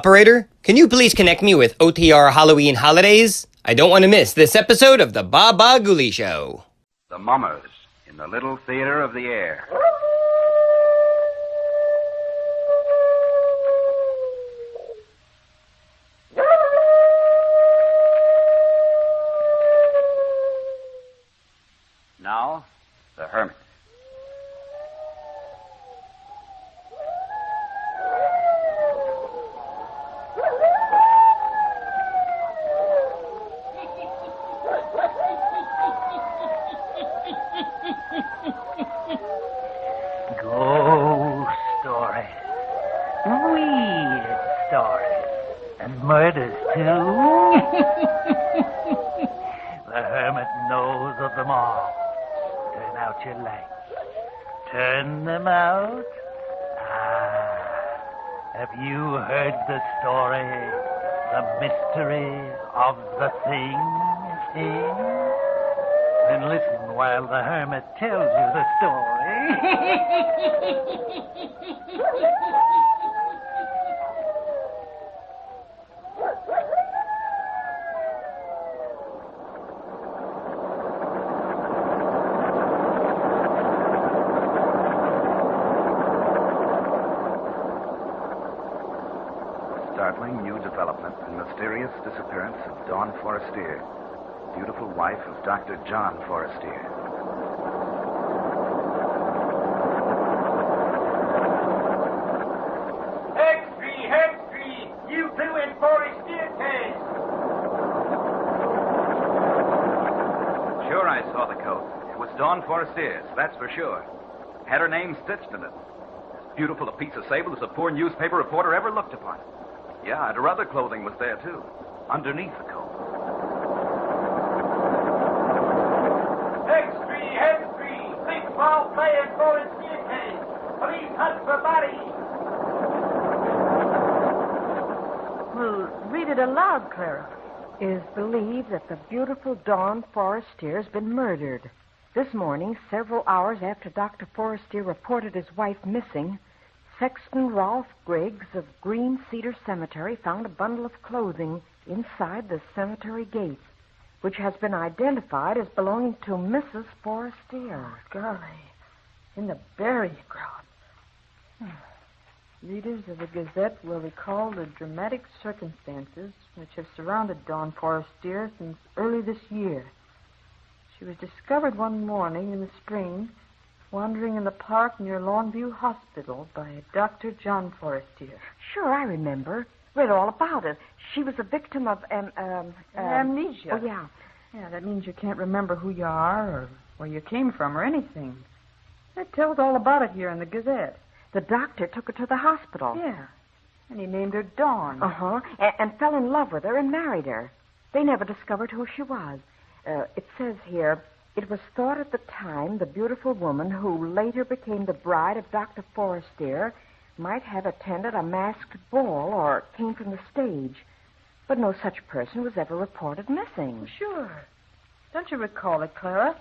Operator, can you please connect me with OTR Halloween Holidays? I don't want to miss this episode of the Bah Ghoulie Show. The Mummers in the Little Theater of the Air. Now, the Hermit. Ghost stories, weird stories, and murders, too. The Hermit knows of them all. Turn out your lights. Turn them out. Have you heard the story? The mystery of the thing? Then listen while the Hermit tells you the story. Startling new development and mysterious disappearance of Dawn Forrester, beautiful wife of Dr. John Forrester. Hextree, you two in Forrester case. Sure, I saw the coat. It was Dawn Forrester's, that's for sure. Had her name stitched in it. As beautiful a piece of sable as a poor newspaper reporter ever looked upon. Yeah, and her other clothing was there, too, underneath the coat. Hextree, big foul play in Forrester case. Police hunt for bodies. Well, read it aloud, Clara. It is believed that the beautiful Dawn Forrester has been murdered. This morning, several hours after Dr. Forrester reported his wife missing, Sexton Rolfe Griggs of Green Cedar Cemetery found a bundle of clothing inside the cemetery gates, which has been identified as belonging to Mrs. Forrester. Golly, in the burial ground. Readers of the Gazette will recall the dramatic circumstances which have surrounded Dawn Forrester since early this year. She was discovered one morning in the spring, wandering in the park near Longview Hospital by Dr. John Forrester. Sure, I remember. Read all about it. She was a victim of amnesia. Oh, yeah. Yeah, that means you can't remember who you are or where you came from or anything. It tells all about it here in the Gazette. The doctor took her to the hospital. Yeah, and he named her Dawn. Uh-huh, and fell in love with her and married her. They never discovered who she was. It says here, it was thought at the time the beautiful woman who later became the bride of Dr. Forrester might have attended a masked ball or came from the stage. But no such person was ever reported missing. Well, sure. Don't you recall it, Clara?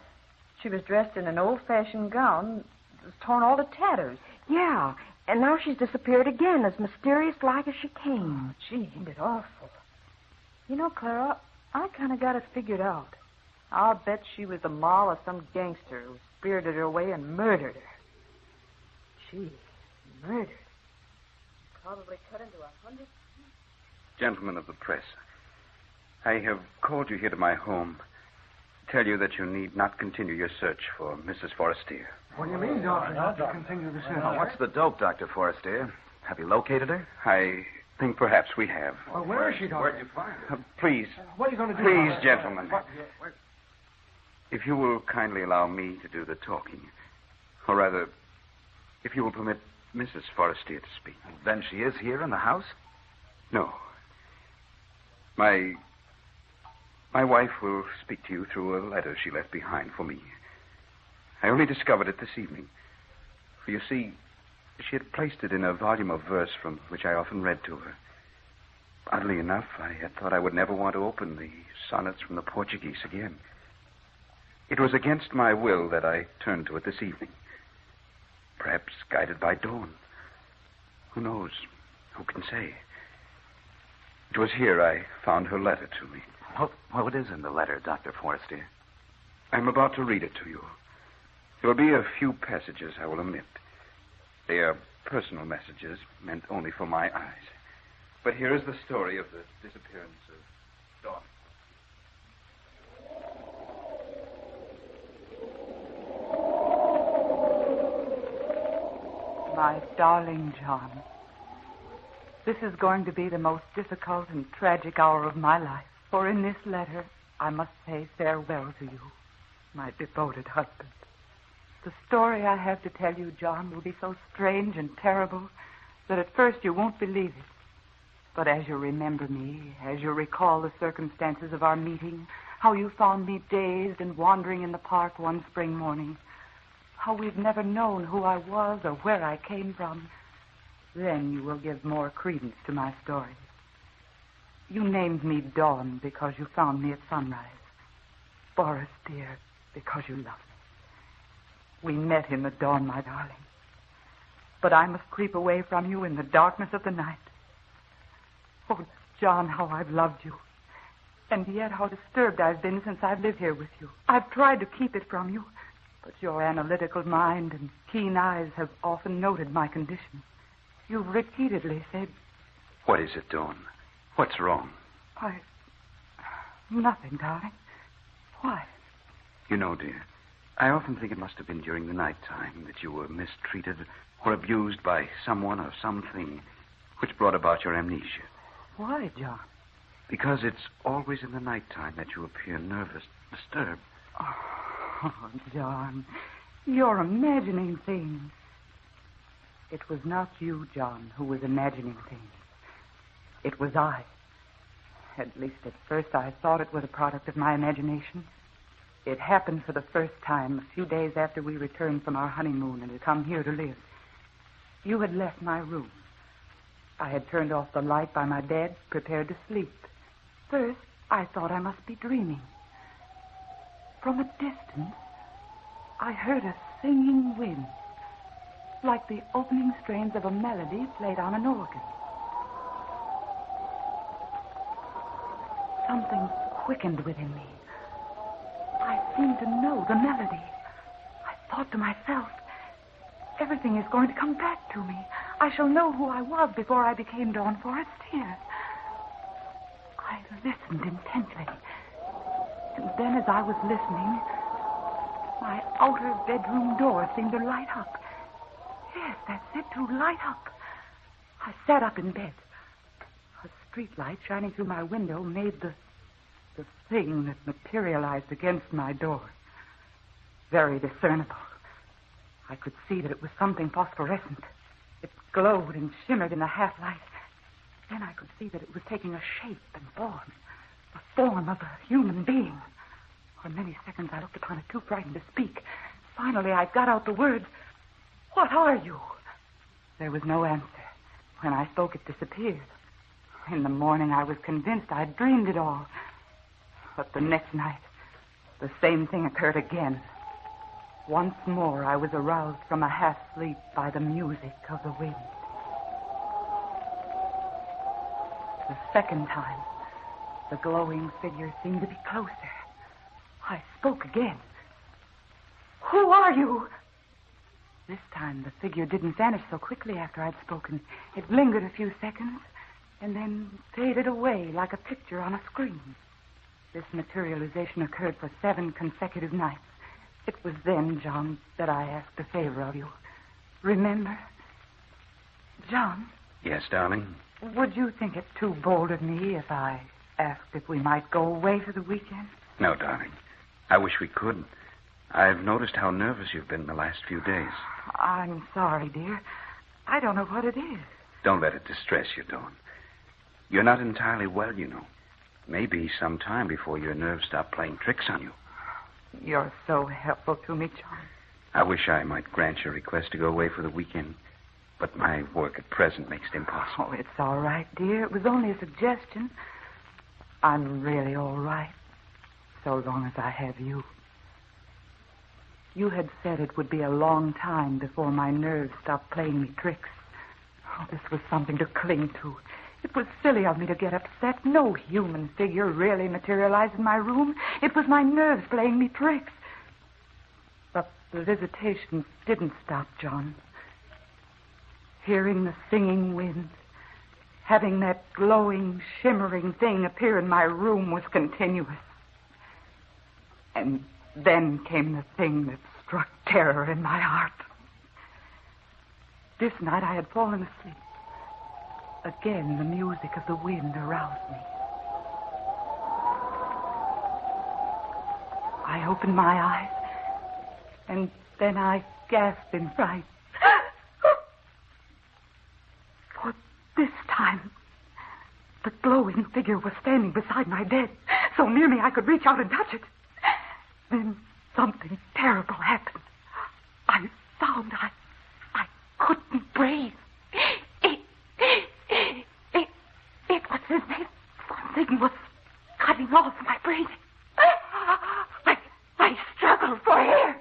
She was dressed in an old-fashioned gown. It was torn all to tatters. Yeah, and now she's disappeared again, as mysterious-like as she came. Oh, gee, ain't it awful? You know, Clara, I kind of got it figured out. I'll bet she was the moll of some gangster who spirited her away and murdered her. Gee, murdered. Probably cut into 100... Gentlemen of the press, I have called you here to my home to tell you that you need not continue your search for Mrs. Forrester. What do you mean, Doctor? Not to continue the search? What's the dope, Dr. Forrester? Have you located her? I think perhaps we have. Well, where is she, Doctor? Where'd you find her? Please. What are you going to do? Please, gentlemen. What? If you will kindly allow me to do the talking, or rather, if you will permit Mrs. Forrester to speak. Then she is here in the house? No. My wife will speak to you through a letter she left behind for me. I only discovered it this evening. For you see, she had placed it in a volume of verse from which I often read to her. Oddly enough, I had thought I would never want to open the sonnets from the Portuguese again. It was against my will that I turned to it this evening. Perhaps guided by Dawn. Who knows? Who can say? It was here I found her letter to me. What is in the letter, Dr. Forrester? I'm about to read it to you. There will be a few passages I will omit. They are personal messages meant only for my eyes. But here is the story of the disappearance of Dawn. My darling John, this is going to be the most difficult and tragic hour of my life, for in this letter I must say farewell to you, my devoted husband. The story I have to tell you, John, will be so strange and terrible that at first you won't believe it. But as you remember me, as you recall the circumstances of our meeting, how you found me dazed and wandering in the park one spring morning, how we've never known who I was or where I came from, then you will give more credence to my story. You named me Dawn because you found me at sunrise. Boris, dear, because you love me. We met in the dawn, my darling. But I must creep away from you in the darkness of the night. Oh, John, how I've loved you. And yet how disturbed I've been since I've lived here with you. I've tried to keep it from you, but your analytical mind and keen eyes have often noted my condition. You've repeatedly said... What is it, Dawn? What's wrong? Nothing, darling. Why? You know, dear, I often think it must have been during the night time that you were mistreated or abused by someone or something which brought about your amnesia. Why, John? Because it's always in the night time that you appear nervous, disturbed. Oh, John, you're imagining things. It was not you, John, who was imagining things. It was I. At least at first I thought it was a product of my imagination. It happened for the first time a few days after we returned from our honeymoon and had come here to live. You had left my room. I had turned off the light by my bed, prepared to sleep. First, I thought I must be dreaming. From a distance, I heard a singing wind, like the opening strains of a melody played on an organ. Something quickened within me. I seemed to know the melody. I thought to myself, everything is going to come back to me. I shall know who I was before I became Dawn Forrester. I listened intently. And then as I was listening, my outer bedroom door seemed to light up. Yes, that's it, to light up. I sat up in bed. A street light shining through my window made the thing that materialized against my door very discernible. I could see that it was something phosphorescent. It glowed and shimmered in the half-light. Then I could see that it was taking a shape and form, the form of a human being. For many seconds I looked upon it, too frightened to speak. Finally, I got out the words, "What are you?" There was no answer. When I spoke, it disappeared. In the morning, I was convinced I'd dreamed it all. But the next night, the same thing occurred again. Once more, I was aroused from a half-sleep by the music of the wind. The second time, the glowing figure seemed to be closer. I spoke again. "Who are you?" This time, the figure didn't vanish so quickly after I'd spoken. It lingered a few seconds and then faded away like a picture on a screen. This materialization occurred for 7 consecutive nights. It was then, John, that I asked a favor of you. Remember? John? Yes, darling? Would you think it too bold of me if I asked if we might go away for the weekend? No, darling. I wish we could. I've noticed how nervous you've been the last few days. I'm sorry, dear. I don't know what it is. Don't let it distress you, Dawn. You're not entirely well, you know. Maybe some time before your nerves stop playing tricks on you. You're so helpful to me, John. I wish I might grant your request to go away for the weekend, but my work at present makes it impossible. Oh, it's all right, dear. It was only a suggestion. I'm really all right, so long as I have you. You had said it would be a long time before my nerves stopped playing me tricks. Oh, this was something to cling to. It was silly of me to get upset. No human figure really materialized in my room. It was my nerves playing me tricks. But the visitation didn't stop, John. Hearing the singing wind, having that glowing, shimmering thing appear in my room was continuous. And then came the thing that struck terror in my heart. This night I had fallen asleep. Again, the music of the wind aroused me. I opened my eyes, and then I gasped in fright. For this time, the glowing figure was standing beside my bed, so near me I could reach out and touch it. Then something terrible happened. I found I couldn't breathe. It was as if something was cutting off my breathing. I struggled for air.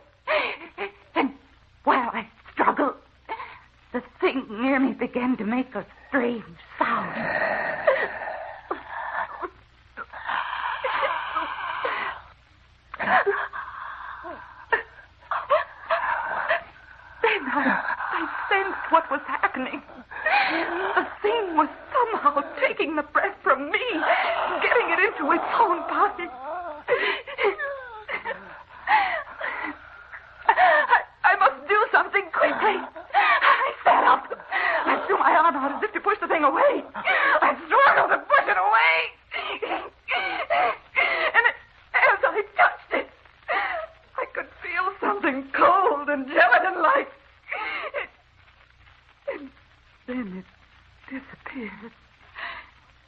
And while I struggled, the thing near me began to make a strange sound. Then I sensed what was happening. The thing was somehow taking the breath from me, getting it into its own body. I must do something quickly. I sat up. I threw my arm out as if to push the thing away. I struggled to push it away. And as I touched it, I could feel something cold and gelatin-like. And then it disappeared.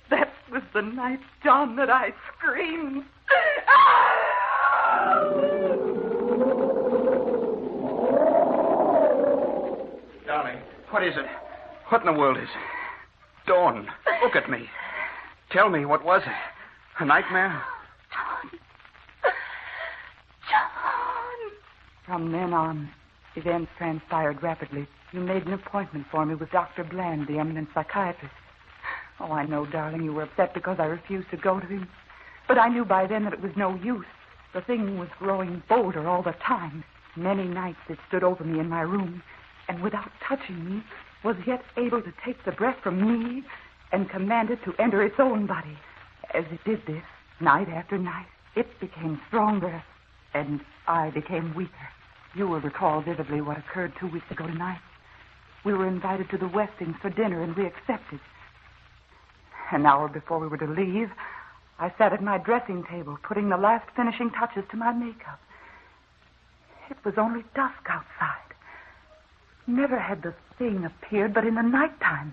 That was the night, John, that I screamed. Darling, what is it? What in the world is it? Dawn, look at me. Tell me, what was it? A nightmare? John. From then on, events transpired rapidly. You made an appointment for me with Dr. Bland, the eminent psychiatrist. Oh, I know, darling, you were upset because I refused to go to him. But I knew by then that it was no use. The thing was growing bolder all the time. Many nights it stood over me in my room, and without touching me, was yet able to take the breath from me and command it to enter its own body. As it did this, night after night, it became stronger, and I became weaker. You will recall vividly what occurred 2 weeks ago tonight. We were invited to the Westings for dinner, and we accepted. An hour before we were to leave, I sat at my dressing table, putting the last finishing touches to my makeup. It was only dusk outside. Never had the thing appeared but in the nighttime.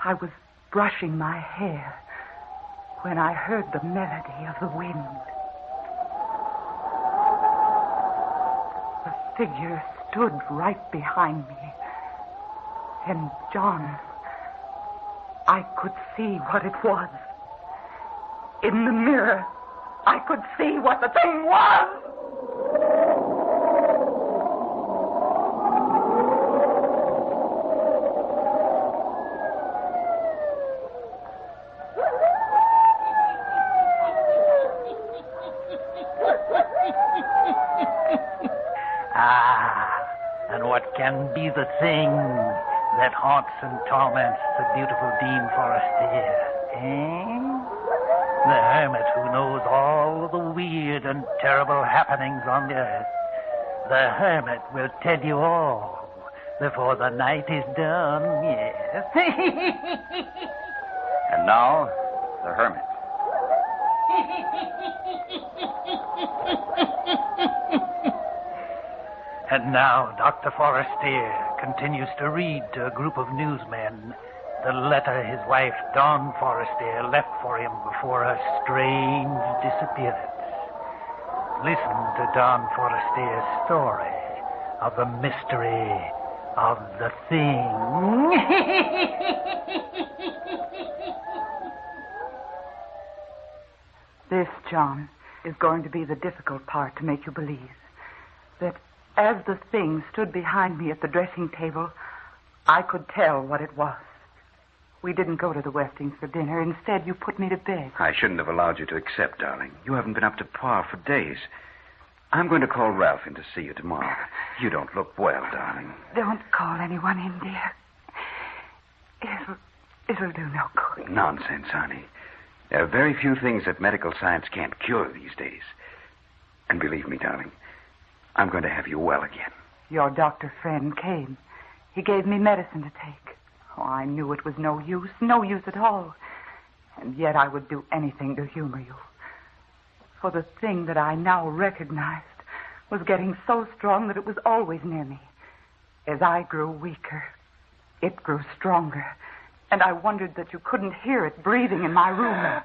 I was brushing my hair when I heard the melody of the wind. The figure stood right behind me. And, John, I could see what it was. In the mirror, I could see what the thing was. And what can be the thing that haunts and torments the beautiful Dean Forrester, eh? The hermit who knows all the weird and terrible happenings on the earth. The hermit will tell you all before the night is done, yes. And now, the hermit. And now Dr. Forrester continues to read to a group of newsmen the letter his wife, Dawn Forrester, left for him before her strange disappearance. Listen to Dawn Forrester's story of the mystery of the thing. This, John, is going to be the difficult part to make you believe. That as the thing stood behind me at the dressing table, I could tell what it was. We didn't go to the Westings for dinner. Instead, you put me to bed. I shouldn't have allowed you to accept, darling. You haven't been up to par for days. I'm going to call Ralph in to see you tomorrow. You don't look well, darling. Don't call anyone in, dear. It'll do no good. Nonsense, honey. There are very few things that medical science can't cure these days. And believe me, darling, I'm going to have you well again. Your doctor friend came. He gave me medicine to take. Oh, I knew it was no use at all. And yet I would do anything to humor you. For the thing that I now recognized was getting so strong that it was always near me. As I grew weaker, it grew stronger. And I wondered that you couldn't hear it breathing in my room.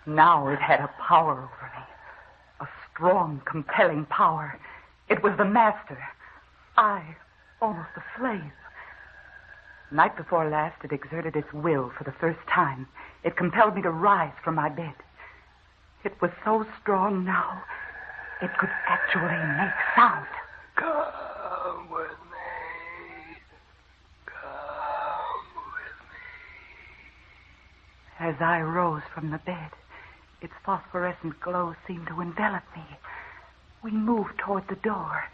Now it had a power over me. A strong, compelling power. It was the master. I, almost a slave. Night before last, it exerted its will for the first time. It compelled me to rise from my bed. It was so strong now, it could actually make sound. Come with me. Come with me. As I rose from the bed, its phosphorescent glow seemed to envelop me. We moved toward the door,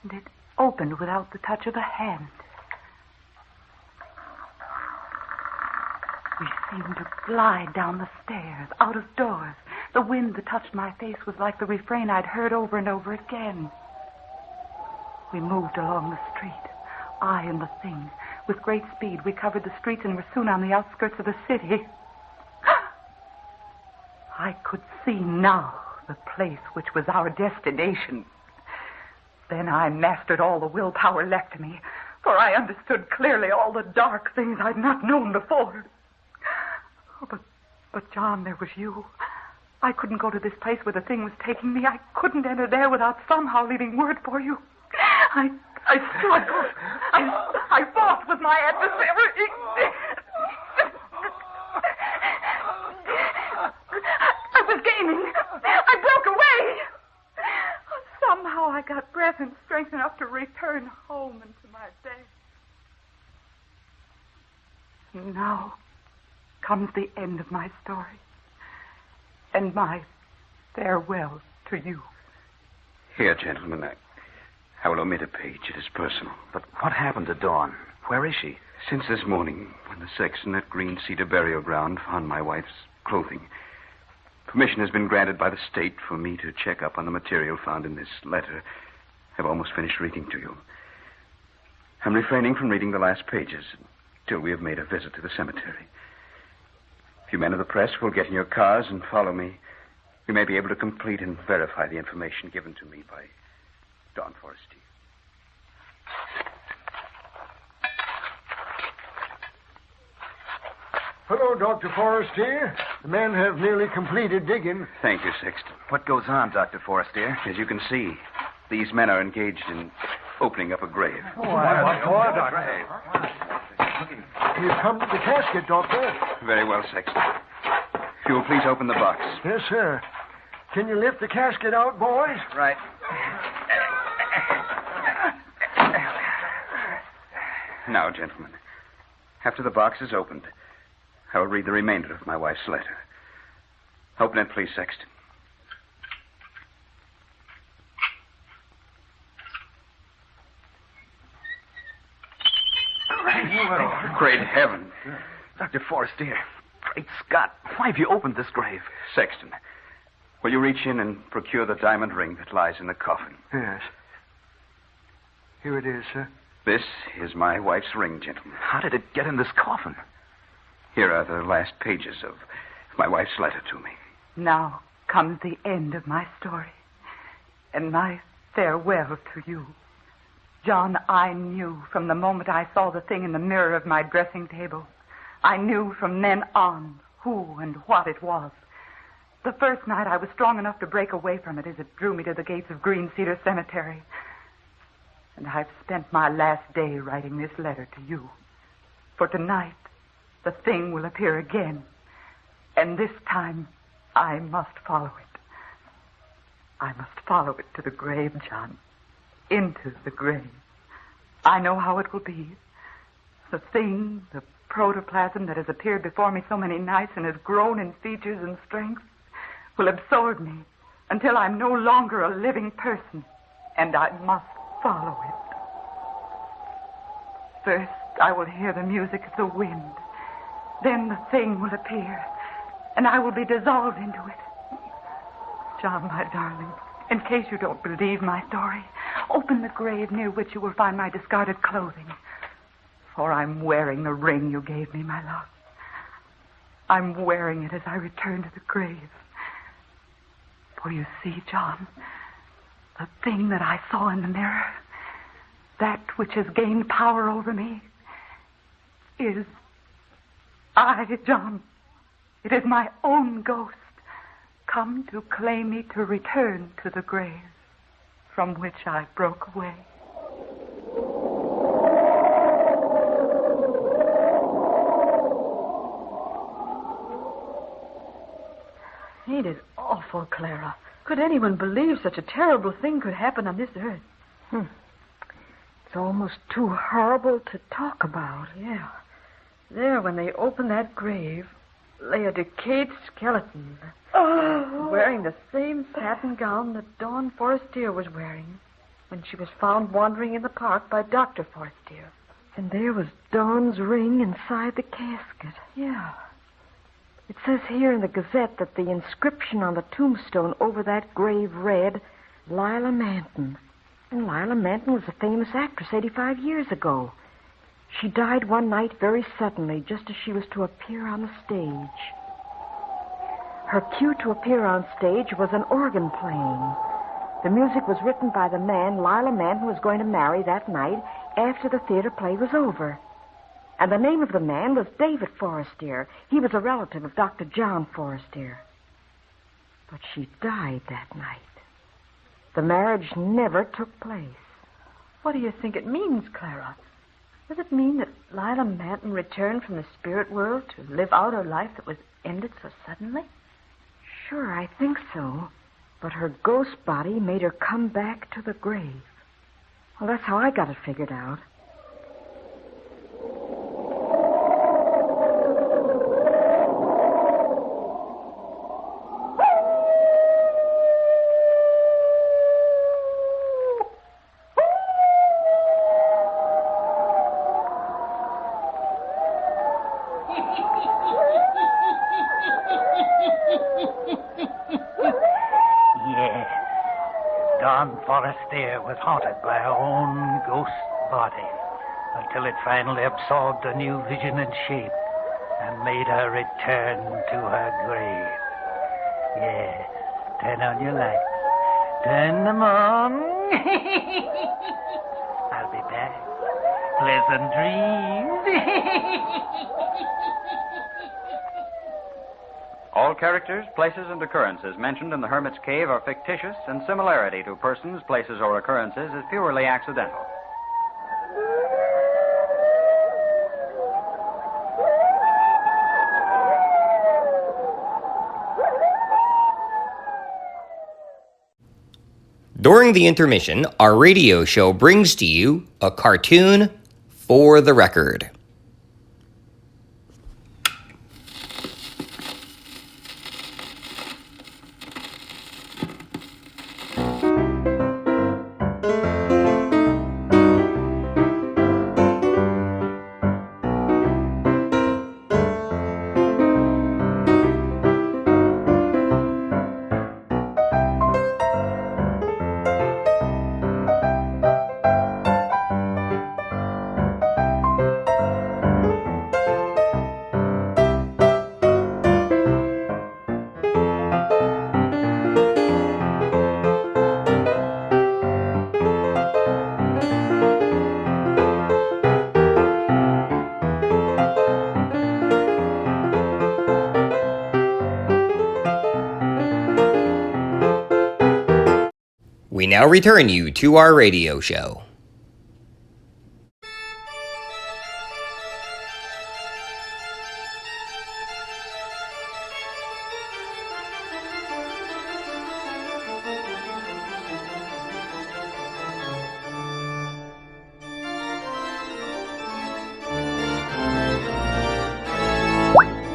and it opened without the touch of a hand. We seemed to glide down the stairs, out of doors. The wind that touched my face was like the refrain I'd heard over and over again. We moved along the street, I and the thing. With great speed, we covered the streets and were soon on the outskirts of the city. I could see now the place which was our destination. Then I mastered all the willpower left to me, for I understood clearly all the dark things I'd not known before. But John, there was you. I couldn't go to this place where the thing was taking me. I couldn't enter there without somehow leaving word for you. I struggled. I fought with my adversary. I was gaining. I broke away. Somehow I got breath and strength enough to return home into my bed. Now comes the end of my story. And my farewell to you. Here, gentlemen, I will omit a page. It is personal. But what happened to Dawn? Where is she? Since this morning, when the sexton at Green Cedar Burial Ground found my wife's clothing, permission has been granted by the state for me to check up on the material found in this letter. I've almost finished reading to you. I'm refraining from reading the last pages till we have made a visit to the cemetery. If you men of the press will get in your cars and follow me, we may be able to complete and verify the information given to me by Dawn Forrester. Hello, Dr. Forrester. The men have nearly completed digging. Thank you, Sexton. What goes on, Dr. Forrester? As you can see, these men are engaged in opening up a grave. You've come to the casket, Doctor. Very well, Sexton. If you will please open the box. Yes, sir. Can you lift the casket out, boys? Right. Now, gentlemen, after the box is opened, I will read the remainder of my wife's letter. Open it, please, Sexton. Great heaven. Dr. Forrester, great Scott, why have you opened this grave? Sexton, will you reach in and procure the diamond ring that lies in the coffin? Yes. Here it is, sir. This is my wife's ring, gentlemen. How did it get in this coffin? Here are the last pages of my wife's letter to me. Now comes the end of my story and my farewell to you. John, I knew from the moment I saw the thing in the mirror of my dressing table. I knew from then on who and what it was. The first night I was strong enough to break away from it as it drew me to the gates of Green Cedar Cemetery. And I've spent my last day writing this letter to you. For tonight, the thing will appear again. And this time, I must follow it. I must follow it to the grave, John. Into the grave. I know how it will be. The thing, the protoplasm that has appeared before me so many nights and has grown in features and strength, will absorb me until I'm no longer a living person, and I must follow it. First, I will hear the music of the wind. Then the thing will appear, and I will be dissolved into it. John, my darling, in case you don't believe my story, open the grave near which you will find my discarded clothing. For I'm wearing the ring you gave me, my love. I'm wearing it as I return to the grave. For you see, John, the thing that I saw in the mirror, that which has gained power over me, is I, John. It is my own ghost, come to claim me to return to the grave from which I broke away. Ain't it awful, Clara? Could anyone believe such a terrible thing could happen on this earth? It's almost too horrible to talk about. Yeah. There, when they opened that grave, lay a decayed skeleton. Wearing the same satin gown that Dawn Forrester was wearing when she was found wandering in the park by Dr. Forrester. And there was Dawn's ring inside the casket. Yeah. It says here in the Gazette that the inscription on the tombstone over that grave read, Lila Manton. And Lila Manton was a famous actress 85 years ago. She died one night very suddenly, just as she was to appear on the stage. Her cue to appear on stage was an organ playing. The music was written by the man Lila Manton was going to marry that night after the theater play was over. And the name of the man was David Forrester. He was a relative of Dr. John Forrester. But she died that night. The marriage never took place. What do you think it means, Clara? Does it mean that Lila Manton returned from the spirit world to live out her life that was ended so suddenly? Sure, I think so. But her ghost body made her come back to the grave. Well, that's how I got it figured out. Dawn Forrester was haunted by her own ghost body until it finally absorbed a new vision and shape and made her return to her grave. Yes, turn on your lights. Turn them on. I'll be back. Pleasant dreams. All characters, places, and occurrences mentioned in the Hermit's Cave are fictitious, and similarity to persons, places, or occurrences is purely accidental. During the intermission, our radio show brings to you a cartoon for the record. We now return you to our radio show.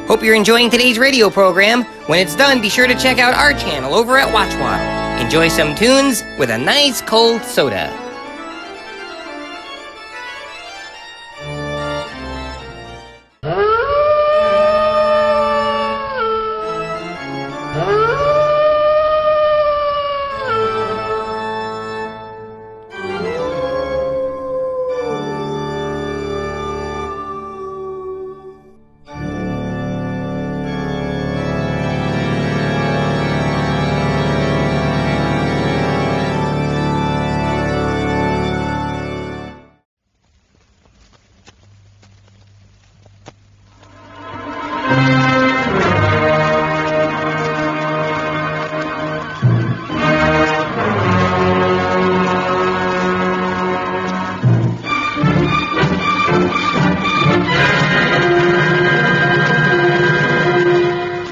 Hope you're enjoying today's radio program. When it's done, be sure to check out our channel over at WatchWaddle. Enjoy some tunes with a nice cold soda.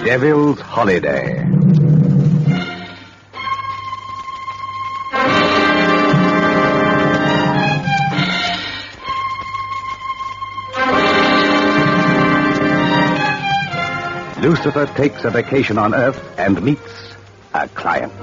Devil's Holiday. Lucifer takes a vacation on Earth and meets a client.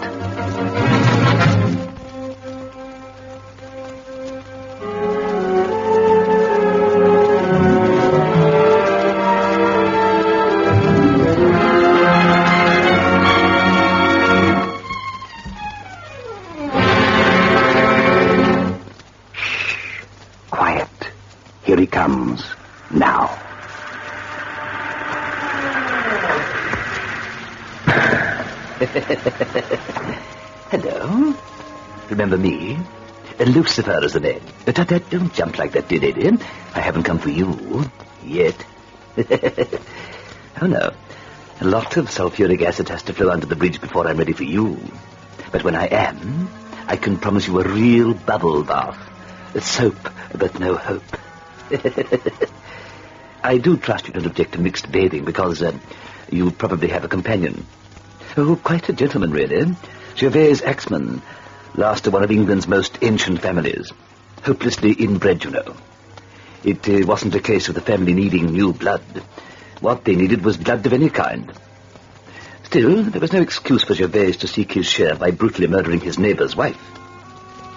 Here he comes, now. Hello. Remember me? Lucifer is the name. Don't jump like that, dear lady. I haven't come for you. Yet. Oh, no. A lot of sulfuric acid has to flow under the bridge before I'm ready for you. But when I am, I can promise you a real bubble bath. A soap, but no hope. I do trust you don't object to mixed bathing because you probably have a companion. Oh, quite a gentleman, really. Gervais Axman, last of one of England's most ancient families. Hopelessly inbred, you know. It wasn't a case of the family needing new blood. What they needed was blood of any kind. Still, there was no excuse for Gervais to seek his share by brutally murdering his neighbour's wife.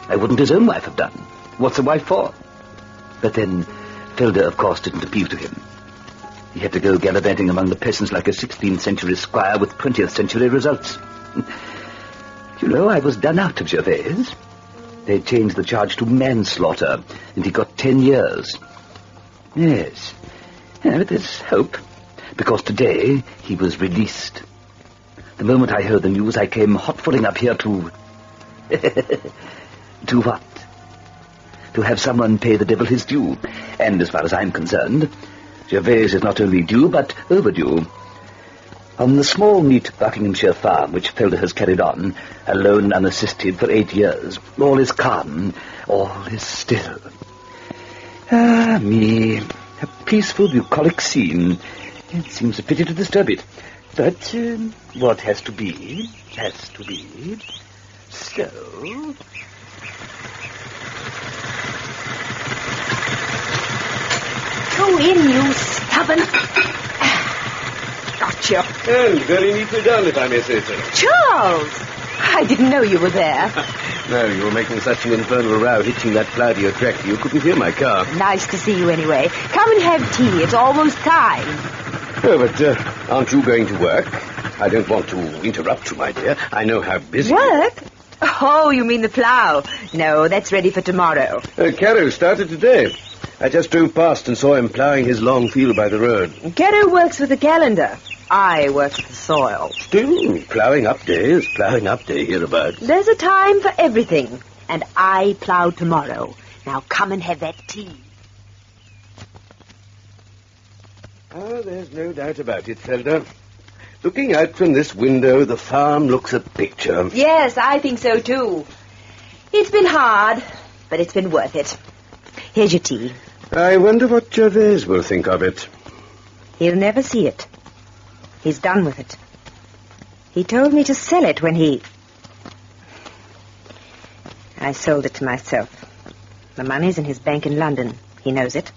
Why wouldn't his own wife have done? What's a wife for? But then, Felder, of course, didn't appeal to him. He had to go gallivanting among the peasants like a 16th century squire with 20th century results. You know, I was done out of Gervais. They changed the charge to manslaughter, and he got 10 years. Yes. Yeah, but there's hope, because today he was released. The moment I heard the news, I came hot-footing up here to... To what? To have someone pay the devil his due. And as far as I'm concerned, Gervais is not only due, but overdue. On the small, neat Buckinghamshire farm which Felder has carried on, alone, unassisted, for 8 years, all is calm, all is still. Ah, me, a peaceful, bucolic scene. It seems a pity to disturb it. But what has to be, has to be. So... Go in, you stubborn... Gotcha. And very neatly done, if I may say so. Charles! I didn't know you were there. No, you were making such an infernal row hitching that cloudy tractor you couldn't hear my car. Nice to see you anyway. Come and have tea. It's almost time. Oh, but aren't you going to work? I don't want to interrupt you, my dear. I know how busy... Work? Oh, you mean the plough. No, that's ready for tomorrow. Caro started today. I just drove past and saw him ploughing his long field by the road. Caro works with the calendar. I work with the soil. Still, ploughing up day is ploughing up day hereabouts. There's a time for everything. And I plough tomorrow. Now come and have that tea. Oh, there's no doubt about it, Felder. Looking out from this window, the farm looks a picture. Yes, I think so, too. It's been hard, but it's been worth it. Here's your tea. I wonder what Gervais will think of it. He'll never see it. He's done with it. He told me to sell it when he... I sold it to myself. The money's in his bank in London. He knows it.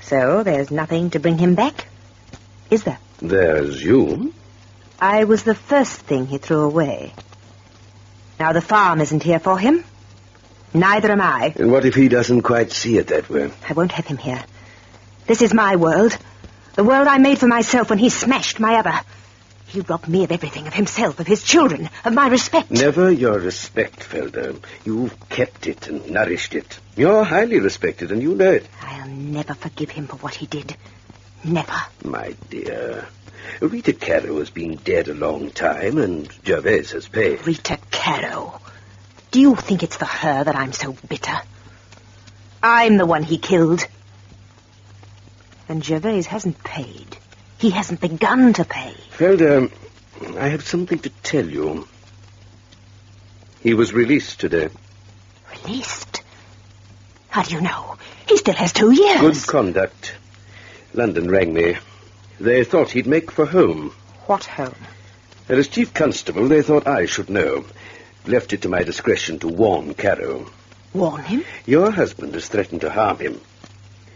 So there's nothing to bring him back. Is there? There's you. I was the first thing he threw away. Now the farm isn't here for him. Neither am I. And what if he doesn't quite see it that way? I won't have him here. This is my world. The world I made for myself when he smashed my other. He robbed me of everything, of himself, of his children, of my respect. Never your respect, Felder. You've kept it and nourished it. You're highly respected, and you know it. I'll never forgive him for what he did. Never. My dear, Rita Caro has been dead a long time, and Gervais has paid. Rita Caro? Do you think it's for her that I'm so bitter? I'm the one he killed. And Gervais hasn't paid. He hasn't begun to pay. Felder, I have something to tell you. He was released today. Released? How do you know? He still has 2 years. Good conduct. London rang me. They thought he'd make for home. What home? And as chief constable, they thought I should know. Left it to my discretion to warn Caro. Warn him? Your husband has threatened to harm him.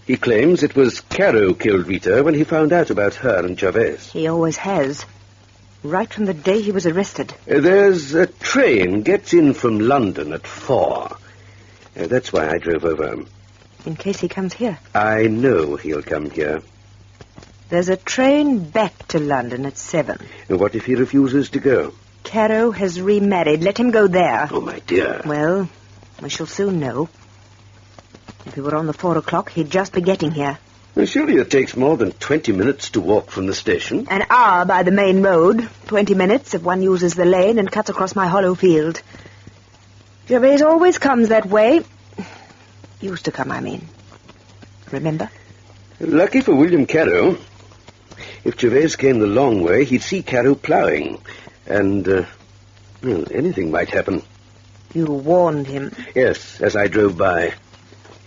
He claims it was Caro killed Rita when he found out about her and Gervais. He always has. Right from the day he was arrested. There's a train gets in from London at 4. That's why I drove over. In case he comes here. I know he'll come here. There's a train back to London at 7. What if he refuses to go? Caro has remarried. Let him go there. Oh, my dear. Well, we shall soon know. If he were on the 4 o'clock, he'd just be getting here. Well, surely it takes more than 20 minutes to walk from the station. An hour by the main road. 20 minutes if one uses the lane and cuts across my hollow field. Gervais always comes that way. Used to come, I mean. Remember? Lucky for William Caro. If Gervais came the long way, he'd see Caro ploughing. And, well, anything might happen. You warned him? Yes, as I drove by.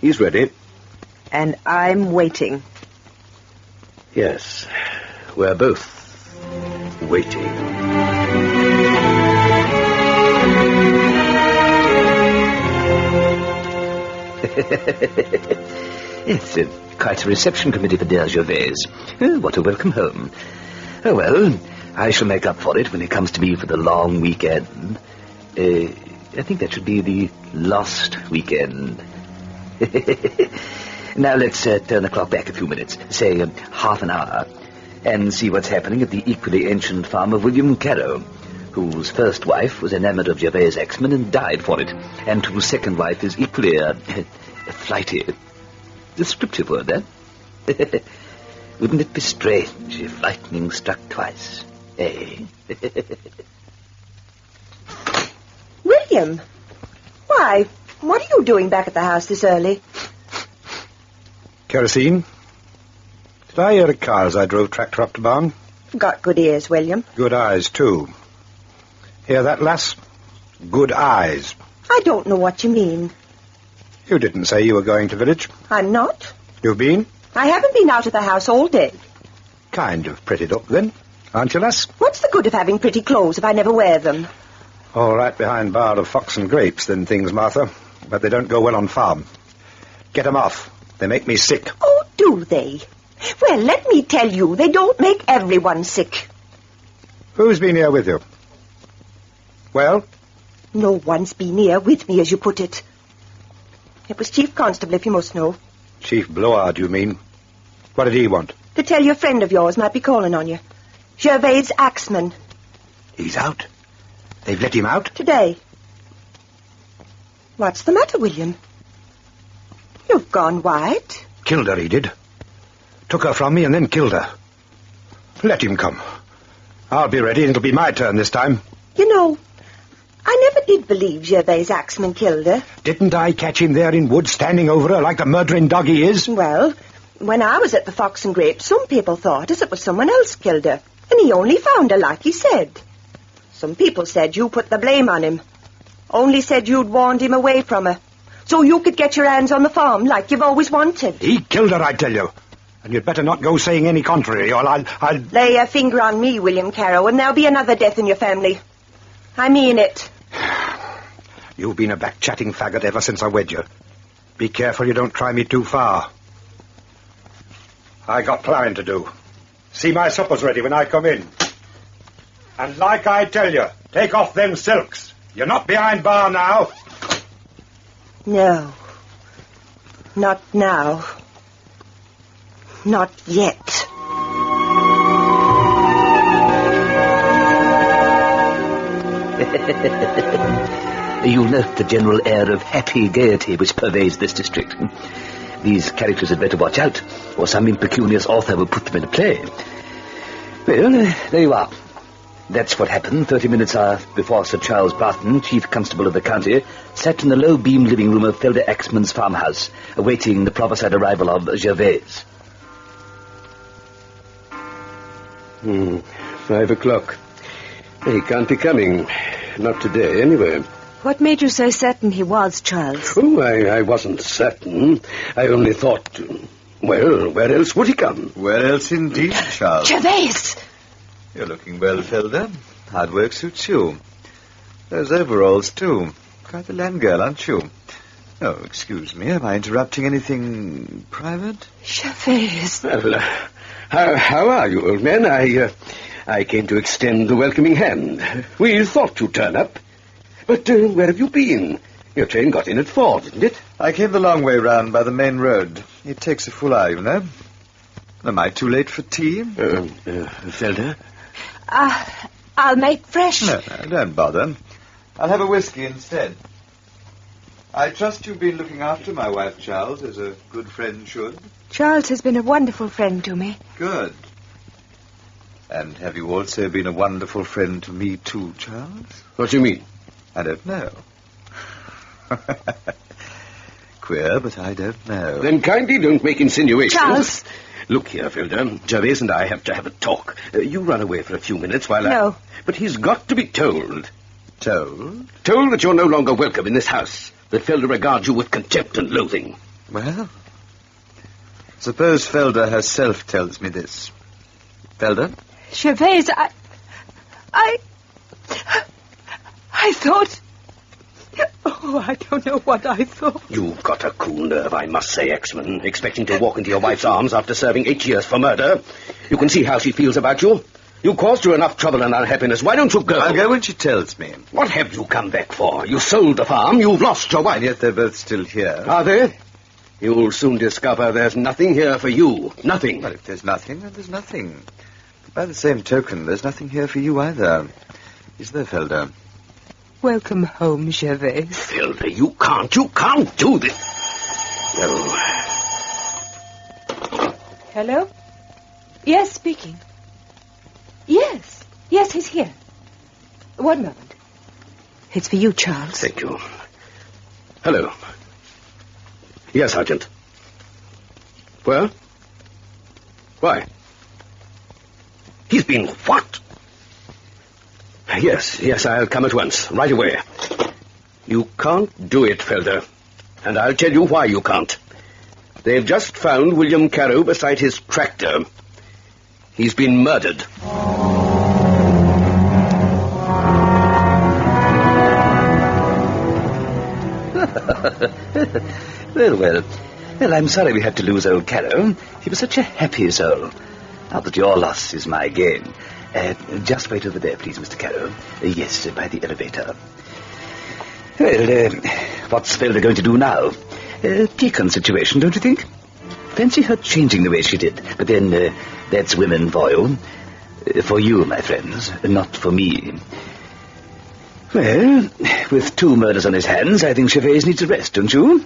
He's ready. And I'm waiting. Yes, we're both waiting. It's quite a reception committee for dear Gervais. Oh, what a welcome home. Oh, well, I shall make up for it when he comes to me for the long weekend. I think that should be the last weekend. Now let's turn the clock back a few minutes, say half an hour, and see what's happening at the equally ancient farm of William Caro, whose first wife was enamored of Gervais' Axeman and died for it, and whose second wife is equally flighty. Descriptive word, eh? Wouldn't it be strange if lightning struck twice, eh? William! Why, what are you doing back at the house this early? Kerosene? Did I hear a car as I drove tractor up to barn? Got good ears, William. Good eyes, too. Hear that, lass? Good eyes. I don't know what you mean. You didn't say you were going to village. I'm not. You've been? I haven't been out of the house all day. Kind of prettied up, then, aren't you, lass? What's the good of having pretty clothes if I never wear them? All right behind bar of fox and grapes, then things, Martha. But they don't go well on farm. Get 'em off. They make me sick. Oh, do they? Well, let me tell you, they don't make everyone sick. Who's been here with you? Well? No one's been here with me, as you put it. It was Chief Constable, if you must know. Chief Bloward, you mean? What did he want? To tell you a friend of yours might be calling on you. Gervais' Axeman. He's out? They've let him out? Today. What's the matter, William? You've gone white. Killed her, he did. Took her from me and then killed her. Let him come. I'll be ready and it'll be my turn this time. You know, I never did believe Gervais' Axeman killed her. Didn't I catch him there in woods standing over her like the murdering dog he is? Well, when I was at the Fox and Grapes, some people thought as it was someone else killed her. And he only found her like he said. Some people said you put the blame on him. Only said you'd warned him away from her. So you could get your hands on the farm like you've always wanted. He killed her, I tell you. And you'd better not go saying any contrary, or I'll... Lay a finger on me, William Caro, and there'll be another death in your family. I mean it. You've been a back-chatting faggot ever since I wed you. Be careful you don't try me too far. I got ploughing to do. See my supper's ready when I come in. And like I tell you, take off them silks. You're not behind bar now. No. Not now. Not yet. You'll note the general air of happy gaiety which pervades this district. These characters had better watch out, or some impecunious author will put them in a play. Well, there you are. That's what happened 30 minutes before Sir Charles Barton, Chief Constable of the county, sat in the low-beam living room of Felder Axman's farmhouse, awaiting the prophesied arrival of Gervais. 5 o'clock. He can't be coming. Not today, anyway. What made you so certain he was, Charles? Oh, I wasn't certain. I only thought... Well, where else would he come? Where else indeed, Charles? Gervais! You're looking well, Felder. Hard work suits you. Those overalls, too. Quite the land girl, aren't you? Oh, excuse me. Am I interrupting anything private? Gervais. Well, how are you, old man? I came to extend a welcoming hand. We thought you'd turn up. But where have you been? Your train got in at 4, didn't it? I came the long way round by the main road. It takes a full hour, you know. Am I too late for tea? Felder? I'll make fresh. No, don't bother. I'll have a whiskey instead. I trust you've been looking after my wife, Charles, as a good friend should. Charles has been a wonderful friend to me. Good. And have you also been a wonderful friend to me, too, Charles? What do you mean? I don't know. Queer, but I don't know. Then kindly don't make insinuations. Charles! Look here, Felder. Gervais and I have to have a talk. You run away for a few minutes while No. But he's got to be told. Told? Told that you're no longer welcome in this house. That Felder regards you with contempt and loathing. Well, suppose Felder herself tells me this. Felder? Gervais, I thought... Oh, I don't know what I thought. You've got a cool nerve, I must say, Axman. Expecting to walk into your wife's arms after serving 8 years for murder. You can see how she feels about you. You caused her enough trouble and unhappiness. Why don't you go? I'll go when she tells me. What have you come back for? You sold the farm, you've lost your wife. And yet they're both still here. Are they? You'll soon discover there's nothing here for you. Nothing. Well, if there's nothing, then there's nothing. By the same token, there's nothing here for you either. Is there, Felder? Welcome home, Gervais. Felder, you can't do this. No. Hello? Yes, speaking. Yes, he's here. One moment. It's for you, Charles. Thank you. Hello. Yes, Sergeant. Well? Why? He's been what? Yes, I'll come at once, right away. You can't do it, Felder. And I'll tell you why you can't. They've just found William Carew beside his tractor. He's been murdered. Well, I'm sorry we had to lose old Carew. He was such a happy soul. Now that your loss is my gain. Just wait over there, please, Mr. Carew. Yes, by the elevator. Well, what's Felder going to do now? Piquant situation, don't you think? Fancy her changing the way she did. But then, that's women for you. For you, my friends, not for me. Well, with 2 murders on his hands, I think Gervais needs a rest, don't you?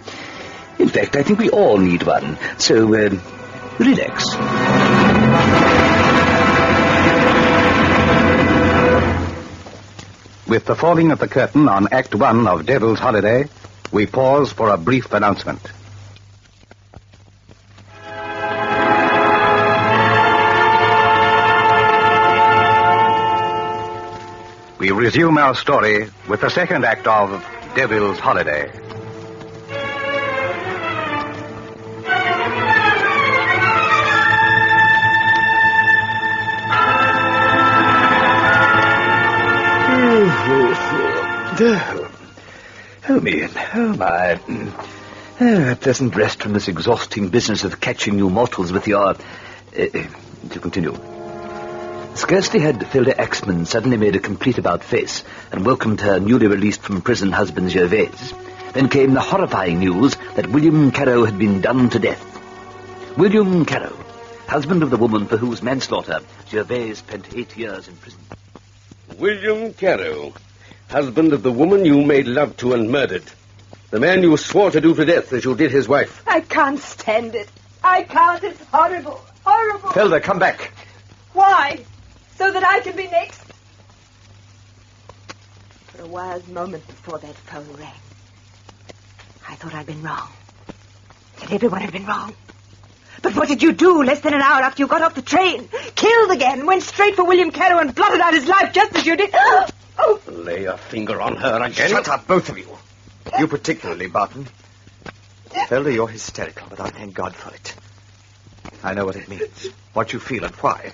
In fact, I think we all need one. So, relax. With the falling of the curtain on Act 1 of Devil's Holiday, we pause for a brief announcement. We resume our story with the second act of Devil's Holiday. Oh, me. Oh, my. A pleasant rest from this exhausting business of catching you mortals with your... to continue. Scarcely had Felder Axman suddenly made a complete about-face and welcomed her newly released from prison husband Gervais, then came the horrifying news that William Carrow had been done to death. William Carrow, husband of the woman for whose manslaughter Gervais spent 8 years in prison. William Carrow, husband of the woman you made love to and murdered. The man you swore to do to death as you did his wife. I can't stand it. I can't. It's horrible. Horrible. Felder, come back. Why? So that I can be next? For a wild moment before that phone rang, I thought I'd been wrong. That everyone had been wrong. But what did you do less than an hour after you got off the train? Killed again, went straight for William Carrow and blotted out his life just as you did. Oh! Lay a finger on her again. Shut up, both of you. You particularly, Barton. Felder, you're hysterical, but I thank God for it. I know what it means, what you feel and why.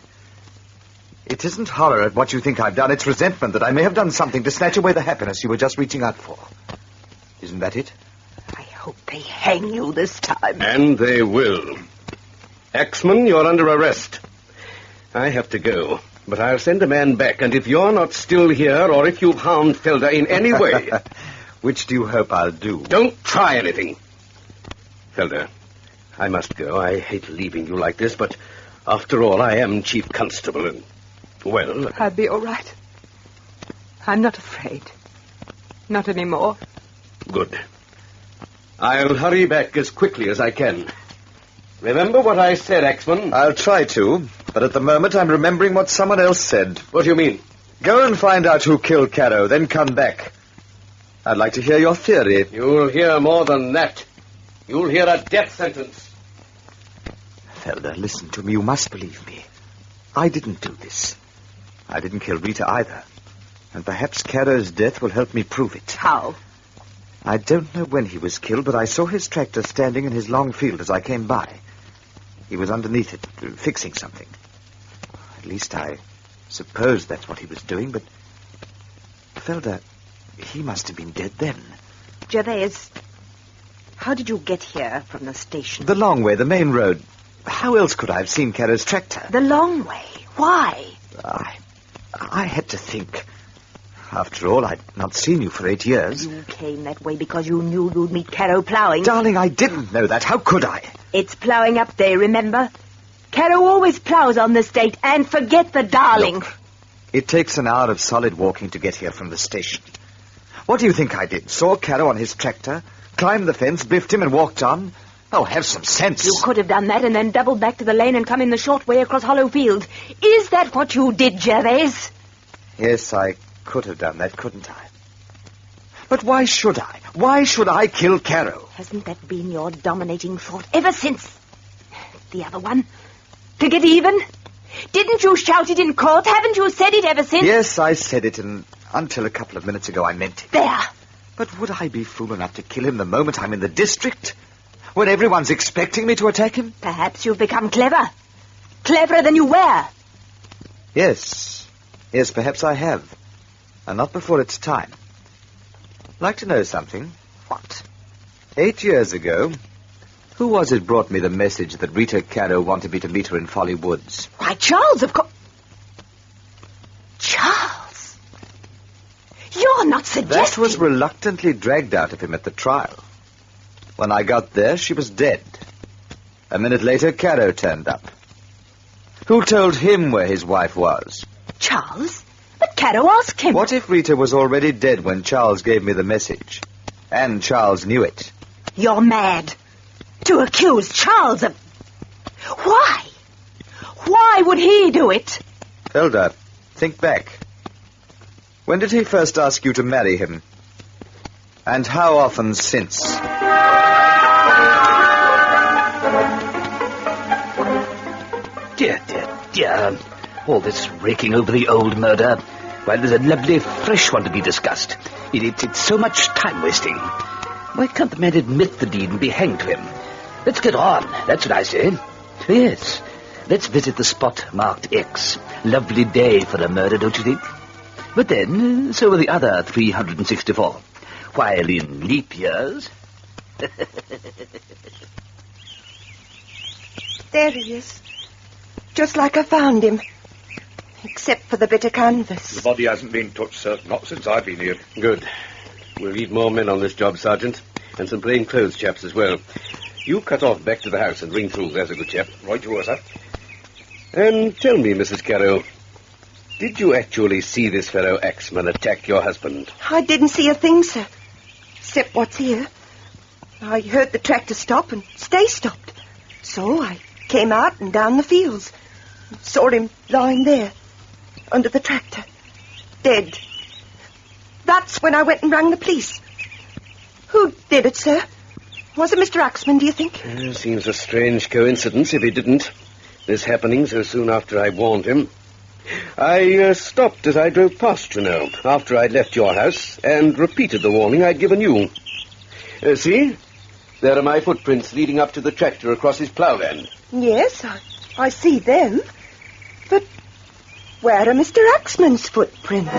It isn't horror at what you think I've done. It's resentment that I may have done something to snatch away the happiness you were just reaching out for. Isn't that it? I hope they hang you this time. And they will. Axman, you're under arrest. I have to go, but I'll send a man back, and if you're not still here, or if you've harmed Felder in any way... Which do you hope I'll do? Don't try anything. Felder, I must go. I hate leaving you like this, but after all, I am chief constable, and, well... I'll be all right. I'm not afraid. Not anymore. Good. I'll hurry back as quickly as I can. Remember what I said, Axman? I'll try to, but at the moment I'm remembering what someone else said. What do you mean? Go and find out who killed Carrow, then come back. I'd like to hear your theory. You'll hear more than that. You'll hear a death sentence. Felder, listen to me. You must believe me. I didn't do this. I didn't kill Rita either. And perhaps Carrow's death will help me prove it. How? I don't know when he was killed, but I saw his tractor standing in his long field as I came by. He was underneath it, fixing something. At least I suppose that's what he was doing, but... Felder, he must have been dead then. Gervais, how did you get here from the station? The long way, the main road. How else could I have seen Carrow's tractor? The long way? Why? I had to think. After all, I'd not seen you for 8 years. You came that way because you knew you'd meet Carrow ploughing. Darling, I didn't know that. How could I? It's ploughing up day, remember? Carrow always ploughs on the state, and forget the darling. Look, it takes an hour of solid walking to get here from the station. What do you think I did? Saw Carrow on his tractor, climbed the fence, biffed him, and walked on? Oh, have some sense. You could have done that and then doubled back to the lane and come in the short way across Hollow Field. Is that what you did, Gervais? Yes, I could have done that, couldn't I? But why should I? Why should I kill Carrow? Hasn't that been your dominating thought ever since the other one? To get even? Didn't you shout it in court? Haven't you said it ever since? Yes, I said it, and until a couple of minutes ago I meant it. There. But would I be fool enough to kill him the moment I'm in the district? When everyone's expecting me to attack him? Perhaps you've become clever. Cleverer than you were. Yes. Yes, perhaps I have. And not before it's time. Like to know something? What? 8 years ago, who was it brought me the message that Rita Carrow wanted me to meet her in Folly Woods? Why, Charles, of course. Charles? You're not suggesting... That was reluctantly dragged out of him at the trial. When I got there, she was dead. A minute later, Carrow turned up. Who told him where his wife was? Charles? But Carrow asked him. What if Rita was already dead when Charles gave me the message? And Charles knew it. You're mad. To accuse Charles of... Why? Why would he do it? Felder, think back. When did he first ask you to marry him? And how often since? Dear, dear, dear. All this raking over the old murder, while there's a lovely fresh one to be discussed. It's so much time wasting. Why can't the man admit the deed and be hanged to him? Let's get on, that's what I say. Yes, let's visit the spot marked X. Lovely day for a murder, don't you think? But then, so are the other 364. While in leap years... There he is. Just like I found him. except for the bit of canvas. The body hasn't been touched, sir. Not since I've been here. Good. We'll need more men on this job, Sergeant. And some plain clothes chaps as well. You cut off back to the house and ring through. There's a good chap. Right you are, sir. And tell me, Mrs. Carrow, did you actually see this fellow Axman attack your husband? I didn't see a thing, sir. Except what's here. I heard the tractor stop and stay stopped. So I came out and down the fields. Saw him lying there, under the tractor, dead. That's when I went and rang the police. Who did it, sir? Was it Mr. Axman, do you think? Seems a strange coincidence if he didn't. This happening so soon after I warned him. I stopped as I drove past, you know, after I'd left your house, and repeated the warning I'd given you. See? There are my footprints leading up to the tractor across his ploughland. Yes, I see them. But where are Mr. Axman's footprints?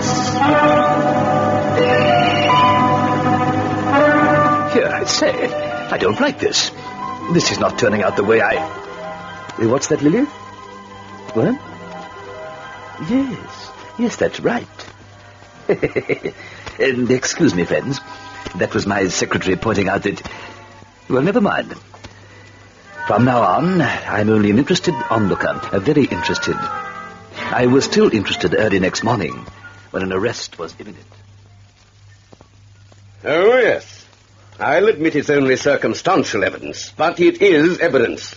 Here, I say, I don't like this. This is not turning out the way I... What's that, Lily? What? Yes, that's right. And excuse me, friends. That was my secretary pointing out that... Well, never mind. From now on, I'm only an interested onlooker, very interested. I was still interested early next morning, when an arrest was imminent. Oh, yes. I'll admit it's only circumstantial evidence, but it is evidence.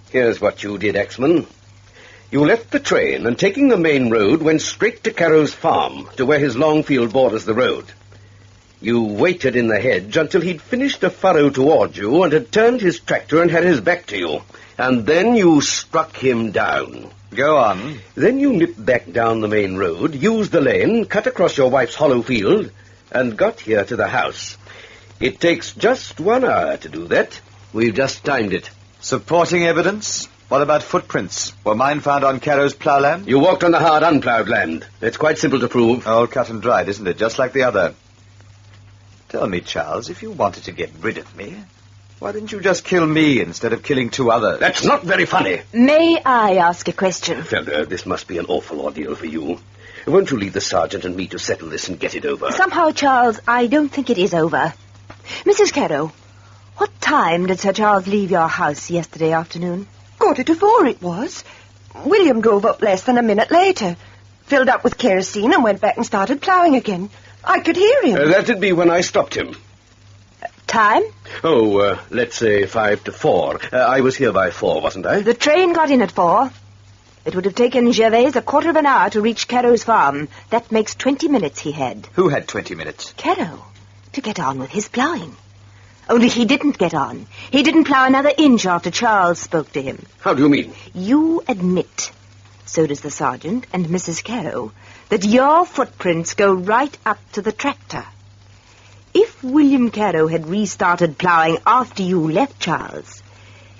Here's what you did, Axman. You left the train and, taking the main road, went straight to Carrow's farm, to where his long field borders the road. You waited in the hedge until he'd finished a furrow toward you and had turned his tractor and had his back to you. And then you struck him down. Go on. Then you nipped back down the main road, used the lane, cut across your wife's hollow field, and got here to the house. It takes just 1 hour to do that. We've just timed it. Supporting evidence? What about footprints? Were mine found on Carrow's ploughland? You walked on the hard, unploughed land. It's quite simple to prove. All cut and dried, isn't it? Just like the other. Tell me, Charles, if you wanted to get rid of me, why didn't you just kill me instead of killing 2 others? That's not very funny. May I ask a question? Felder, this must be an awful ordeal for you. Won't you leave the sergeant and me to settle this and get it over? Somehow, Charles, I don't think it is over. Mrs. Carrow, what time did Sir Charles leave your house yesterday afternoon? 4:45 it was. William drove up less than a minute later, filled up with kerosene and went back and started ploughing again. I could hear him. That'd be when I stopped him. Time? Oh, let's say 5 to 4. I was here by 4, wasn't I? The train got in at 4. It would have taken Gervais a quarter of an hour to reach Carrow's farm. That makes 20 minutes he had. Who had 20 minutes? Carrow, to get on with his ploughing. Only he didn't get on. He didn't plough another inch after Charles spoke to him. How do you mean? You admit, so does the sergeant and Mrs. Carrow, that your footprints go right up to the tractor. If William Carrow had restarted ploughing after you left Charles,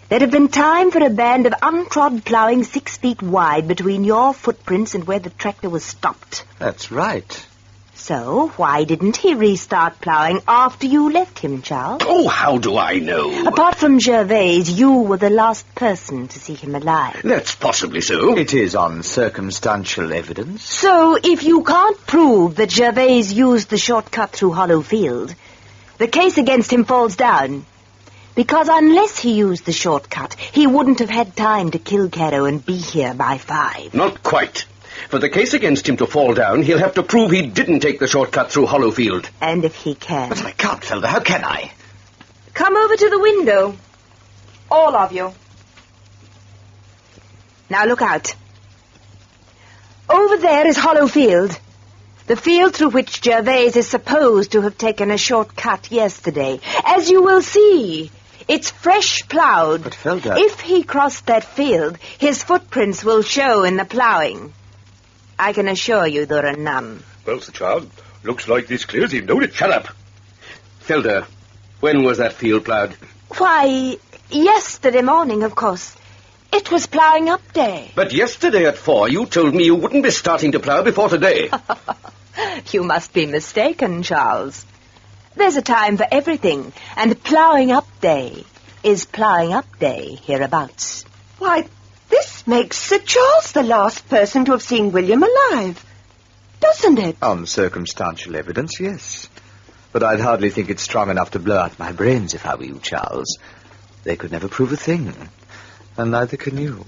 there'd have been time for a band of untrod ploughing 6 feet wide between your footprints and where the tractor was stopped. That's right. So, why didn't he restart ploughing after you left him, Charles? Oh, how do I know? Apart from Gervais, you were the last person to see him alive. That's possibly so. It is on circumstantial evidence. So, if you can't prove that Gervais used the shortcut through Hollow Field, the case against him falls down. Because unless he used the shortcut, he wouldn't have had time to kill Carrow and be here by 5. Not quite. For the case against him to fall down, he'll have to prove he didn't take the shortcut through Hollow Field. And if he can... But I can't, Felder. How can I? Come over to the window. All of you. Now look out. Over there is Hollow Field. The field through which Gervais is supposed to have taken a shortcut yesterday. As you will see, it's fresh ploughed. But Felder... If he crossed that field, his footprints will show in the ploughing. I can assure you there are none. Well, Sir Charles, looks like this clears him, don't it? Shut up. Felder, when was that field ploughed? Why, yesterday morning, of course. It was ploughing up day. But yesterday at 4, you told me you wouldn't be starting to plough before today. You must be mistaken, Charles. There's a time for everything, and ploughing up day is ploughing up day hereabouts. Why, This makes Sir Charles the last person to have seen William alive, doesn't it? On circumstantial evidence, yes. But I'd hardly think it strong enough to blow out my brains if I were you, Charles. They could never prove a thing. And neither can you.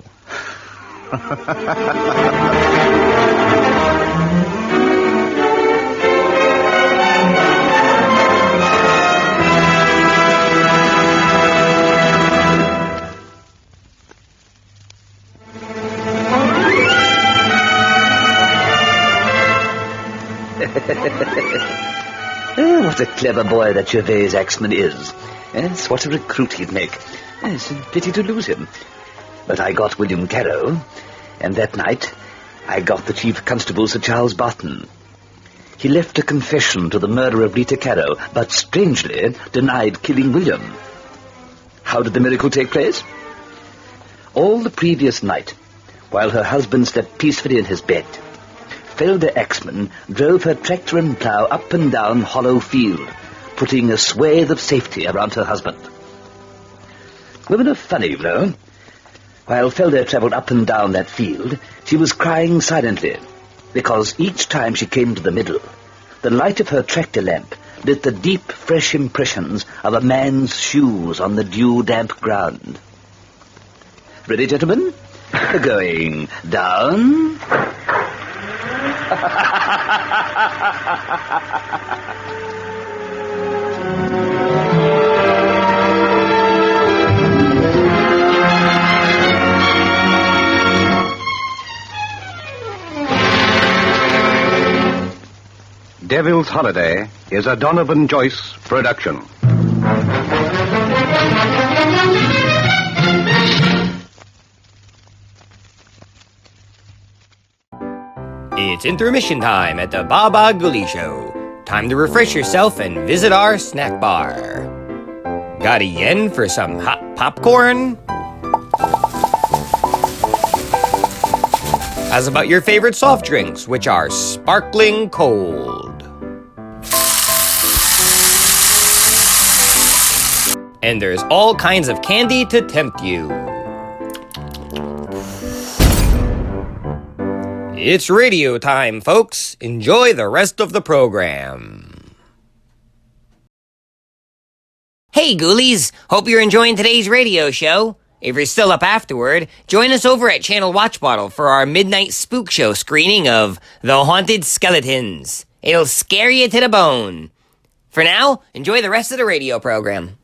Oh, what a clever boy that Gervais Axman is. Yes, what a recruit he'd make. Yes, a pity to lose him. But I got William Carrow, and that night I got the Chief Constable, Sir Charles Barton. He left a confession to the murder of Rita Carrow, but strangely denied killing William. How did the miracle take place? All the previous night, while her husband slept peacefully in his bed, Felder Axman drove her tractor and plough up and down Hollow Field, putting a swathe of safety around her husband. Women are funny, you know. While Felder travelled up and down that field, she was crying silently, because each time she came to the middle, the light of her tractor lamp lit the deep, fresh impressions of a man's shoes on the dew-damp ground. Ready, gentlemen? Going down. Devil's Holiday is a Donovan Joyce production. It's intermission time at the Bah Ghoulie Show. Time to refresh yourself and visit our snack bar. Got a yen for some hot popcorn? How's about your favorite soft drinks, which are sparkling cold? And there's all kinds of candy to tempt you. It's radio time, folks. Enjoy the rest of the program. Hey, Ghoulies! Hope you're enjoying today's radio show. If you're still up afterward, join us over at Channel Watch Bottle for our midnight spook show screening of The Haunted Skeletons. It'll scare you to the bone. For now, enjoy the rest of the radio program.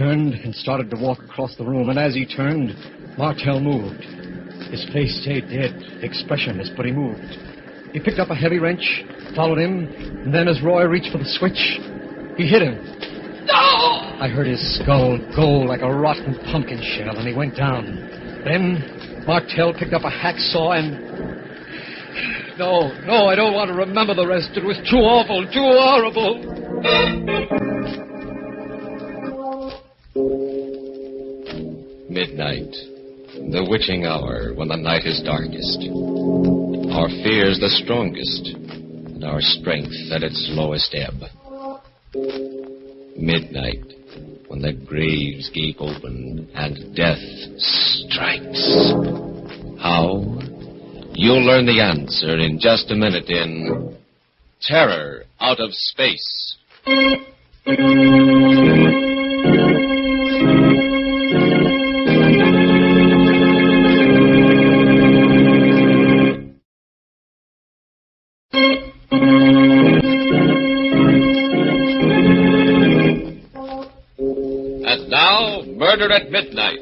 And started to walk across the room, and as he turned, Martel moved. His face stayed dead, expressionless, but he moved. He picked up a heavy wrench, followed him, and then as Roy reached for the switch, he hit him. No! I heard his skull go like a rotten pumpkin shell, and he went down. Then Martel picked up a hacksaw and... No, I don't want to remember the rest. It was too awful, too horrible. Midnight, the witching hour when the night is darkest, our fears the strongest, and our strength at its lowest ebb. Midnight, when the graves gape open and death strikes. How? You'll learn the answer in just a minute in Terror Out of Space. Murder at Midnight.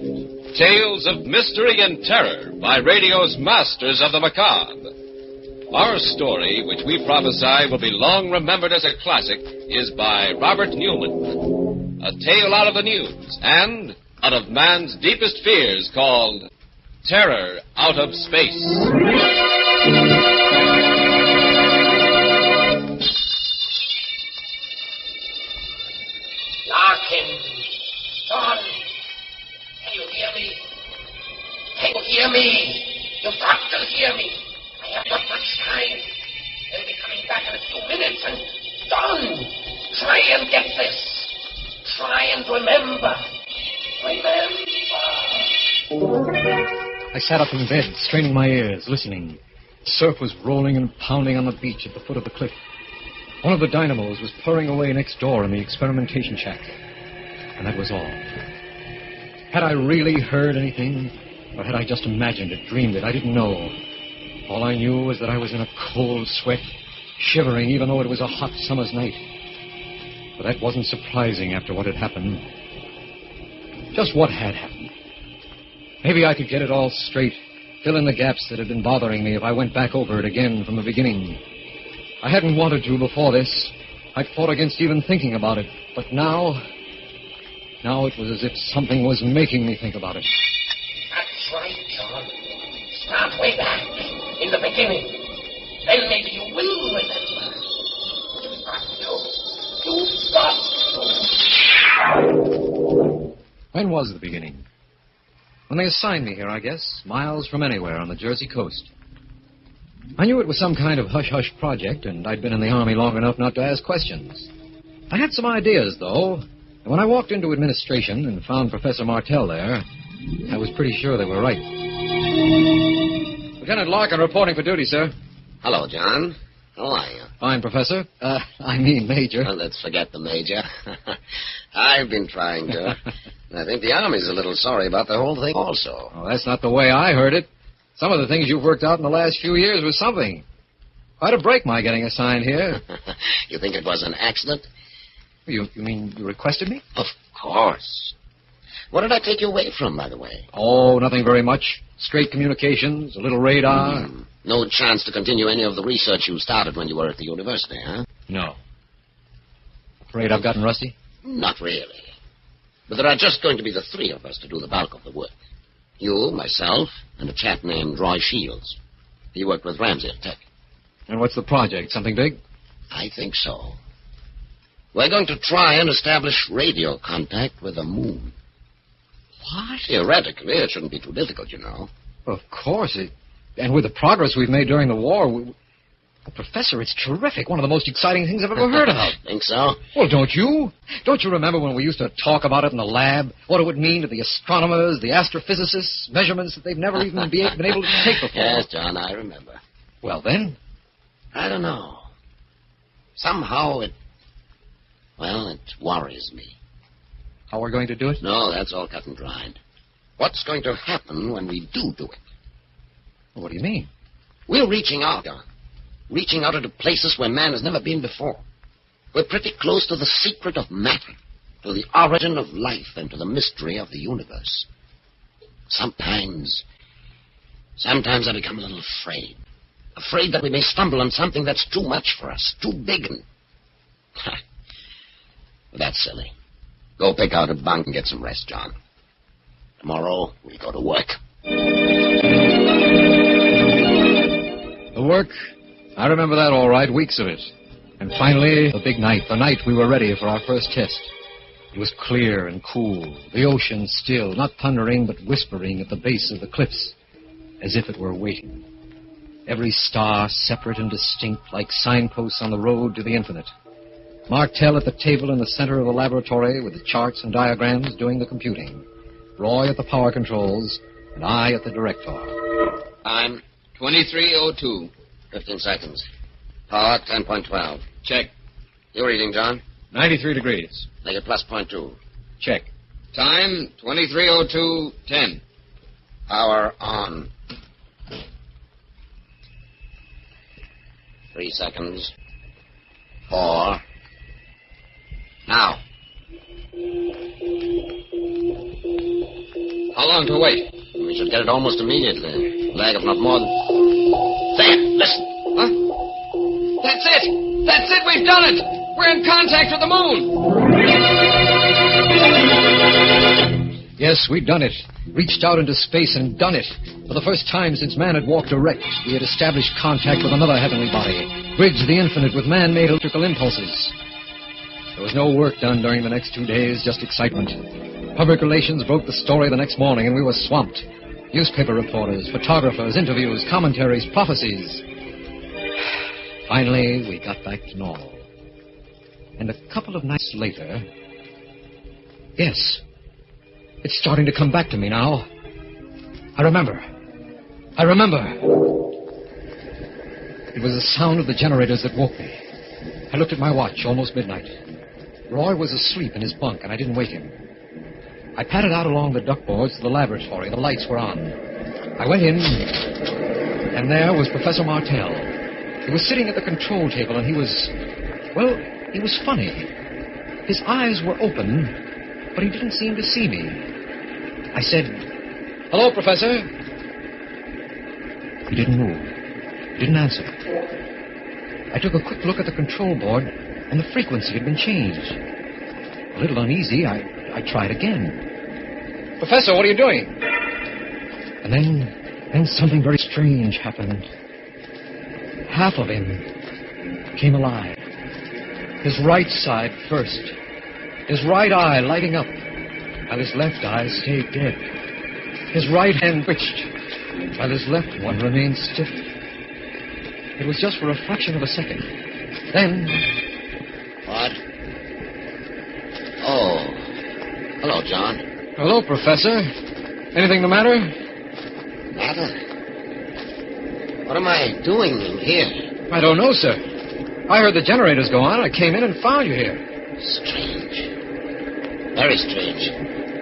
Tales of mystery and terror by radio's masters of the macabre. Our story, which we prophesy will be long remembered as a classic, is by Robert Newman. A tale out of the news and out of man's deepest fears called Terror Out of Space. Larkin, Don, can you hear me? Can you hear me? You've got to hear me. I have not much time. They'll be coming back in a few minutes, and Don, try and get this. Try and remember. I sat up in bed, straining my ears, listening. The surf was rolling and pounding on the beach at the foot of the cliff. One of the dynamos was purring away next door in the experimentation shack. And that was all. Had I really heard anything, or had I just imagined it, dreamed it? I didn't know. All I knew was that I was in a cold sweat, shivering even though it was a hot summer's night. But that wasn't surprising after what had happened. Just what had happened. Maybe I could get it all straight, fill in the gaps that had been bothering me if I went back over it again from the beginning. I hadn't wanted to before this. I'd fought against even thinking about it. But now it was as if something was making me think about it. That's right, John. Start way back, in the beginning. Then maybe you will remember. You've got to. When was the beginning? When they assigned me here, I guess, miles from anywhere on the Jersey coast. I knew it was some kind of hush-hush project, and I'd been in the Army long enough not to ask questions. I had some ideas, though, and when I walked into administration and found Professor Martell there, I was pretty sure they were right. Lieutenant Larkin reporting for duty, sir. Hello, John. How are you? Fine, Professor. Major. Well, let's forget the Major. I've been trying to. I think the Army's a little sorry about the whole thing also. Oh, that's not the way I heard it. Some of the things you've worked out in the last few years was something. Quite a break, my getting assigned here. You think it was an accident? You mean you requested me? Of course. What did I take you away from, by the way? Oh, nothing very much. Straight communications, a little radar. No chance to continue any of the research you started when you were at the university, huh? No. Afraid I've gotten rusty? Not really. But there are just going to be the three of us to do the bulk of the work. You, myself, and a chap named Roy Shields. He worked with Ramsey at Tech. And what's the project? Something big? I think so. We're going to try and establish radio contact with the moon. What? Theoretically, it shouldn't be too difficult, you know. Of course. And with the progress we've made during the war... Well, Professor, it's terrific. One of the most exciting things I've ever heard of. Think so? Well, don't you? Don't you remember when we used to talk about it in the lab? What it would mean to the astronomers, the astrophysicists, measurements that they've never even been able to take before. Yes, John, I remember. Well, then? I don't know. Somehow it worries me. How we're going to do it? No, that's all cut and dried. What's going to happen when we do it? Well, what do you mean? We're reaching out, John. Reaching out into places where man has never been before. We're pretty close to the secret of matter, to the origin of life, and to the mystery of the universe. Sometimes I become a little afraid. Afraid that we may stumble on something that's too much for us, too big and... That's silly. Go pick out a bunk and get some rest, John. Tomorrow, we'll go to work. The work? I remember that all right, weeks of it. And finally, the big night, the night we were ready for our first test. It was clear and cool, the ocean still, not thundering but whispering at the base of the cliffs, as if it were waiting. Every star separate and distinct, like signposts on the road to the infinite. Martell at the table in the center of the laboratory with the charts and diagrams doing the computing. Roy at the power controls, and I at the director. Time 23:02. 15 seconds. Power 10.12. Check. Your reading, John? 93 degrees. Make it plus 0.2. Check. Time 23:02:10. Power on. 3 seconds. 4. Now. How long to wait? We should get it almost immediately. Lag of not more than... There, listen. Huh? That's it! That's it! We've done it! We're in contact with the moon! Yes, we'd done it. Reached out into space and done it. For the first time since man had walked erect, we had established contact with another heavenly body, bridged the infinite with man-made electrical impulses. There was no work done during the next 2 days, just excitement. Public relations broke the story the next morning, and we were swamped. Newspaper reporters, photographers, interviews, commentaries, prophecies. Finally, we got back to normal. And a couple of nights later... Yes, it's starting to come back to me now. I remember. It was the sound of the generators that woke me. I looked at my watch, almost midnight. Roy was asleep in his bunk, and I didn't wake him. I padded out along the duckboards to the laboratory. The lights were on. I went in, and there was Professor Martell. He was sitting at the control table, and he was funny. His eyes were open, but he didn't seem to see me. I said, "Hello, Professor." He didn't move. Didn't answer. I took a quick look at the control board, and the frequency had been changed. A little uneasy, I tried again. "Professor, what are you doing?" And then something very strange happened. Half of him came alive. His right side first. His right eye lighting up, while his left eye stayed dead. His right hand twitched, while his left one remained stiff. It was just for a fraction of a second. Then... What? Oh. Hello, John. Hello, Professor. Anything the matter? Matter? What am I doing in here? I don't know, sir. I heard the generators go on. I came in and found you here. Strange. Very strange.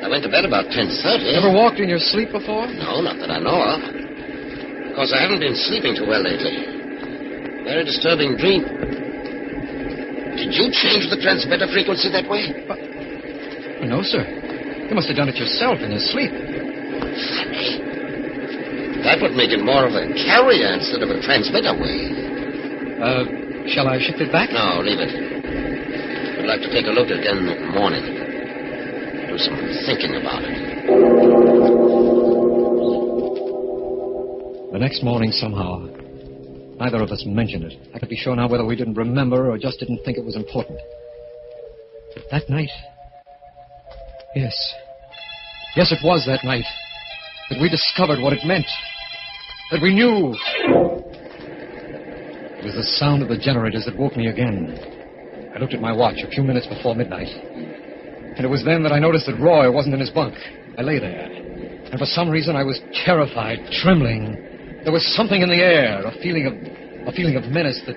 I went to bed about 10:30. Ever walked in your sleep before? No, not that I know of. Of course, I haven't been sleeping too well lately. Very disturbing dream. Did you change the transmitter frequency that way? No, sir. You must have done it yourself in your sleep. Funny. That would make it more of a carrier instead of a transmitter wave. Shall I shift it back? No, leave it. I'd like to take a look again in the morning. Do some thinking about it. The next morning, somehow, neither of us mentioned it. I could be sure now whether we didn't remember or just didn't think it was important. But that night... Yes, it was that night that we discovered what it meant. That we knew. It was the sound of the generators that woke me again. I looked at my watch a few minutes before midnight. And it was then that I noticed that Roy wasn't in his bunk. I lay there. And for some reason I was terrified, trembling. There was something in the air, a feeling of menace that...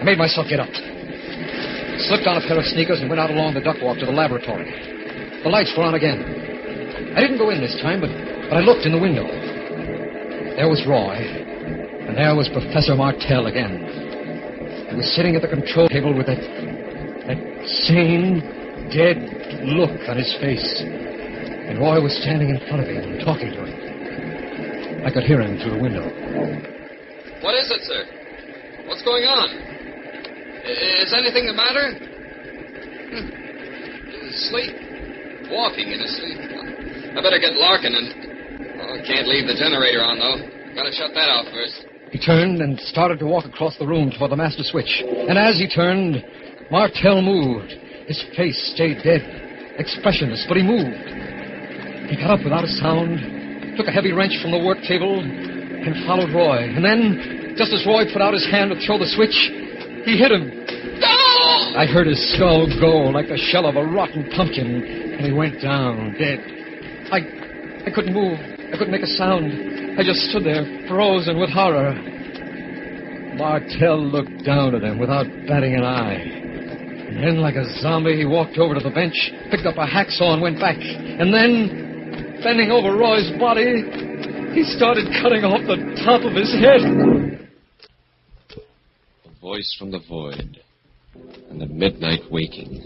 I made myself get up. Slipped on a pair of sneakers and went out along the duckwalk to the laboratory. The lights were on again. I didn't go in this time, but I looked in the window. There was Roy, and there was Professor Martell again. He was sitting at the control table with that sane, dead look on his face. And Roy was standing in front of him and talking to him. I could hear him through the window. What is it, sir? What's going on? Is anything the matter? Sleep. Walking in his sleep. I better get Larkin and... Oh, can't leave the generator on, though. Gotta shut that out first. He turned and started to walk across the room toward the master switch. And as he turned, Martell moved. His face stayed dead, expressionless, but he moved. He got up without a sound, took a heavy wrench from the work table, and followed Roy. And then, just as Roy put out his hand to throw the switch, he hit him. I heard his skull go like the shell of a rotten pumpkin, and he went down, dead. I couldn't move. I couldn't make a sound. I just stood there, frozen with horror. Martell looked down at him without batting an eye. And then, like a zombie, he walked over to the bench, picked up a hacksaw and went back. And then, bending over Roy's body, he started cutting off the top of his head. A voice from the void, and the midnight waking.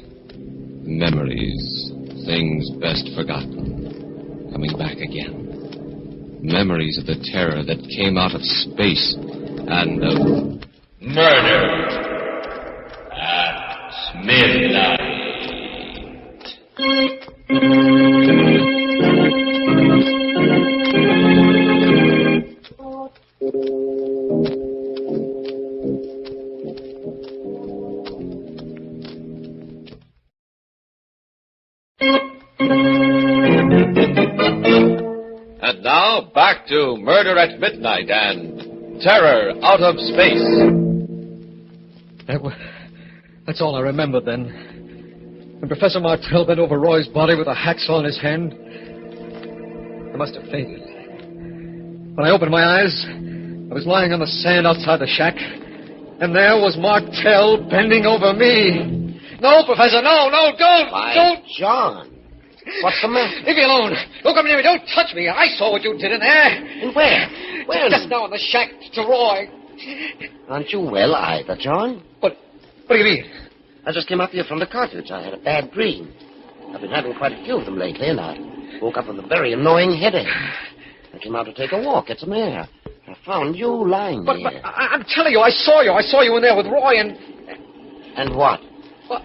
Memories things best forgotten coming back again. Memories of the terror that came out of space and of murder at midnight. And now, back to Murder at Midnight and Terror Out of Space. That's all I remember then. When Professor Martell bent over Roy's body with a hacksaw in his hand, I must have fainted. When I opened my eyes, I was lying on the sand outside the shack, and there was Martell bending over me. No, Professor, no, don't! Don't! John, what's the matter? Leave me alone. Don't come near me. Don't touch me. I saw what you did in there. And where? Where? Just now in the shack to Roy. Aren't you well either, John? What do you mean? I just came up here from the cottage. I had a bad dream. I've been having quite a few of them lately, and I woke up with a very annoying headache. I came out to take a walk, get some air. I found you lying But there. I'm telling you, I saw you. I saw you in there with Roy and... And what? Well,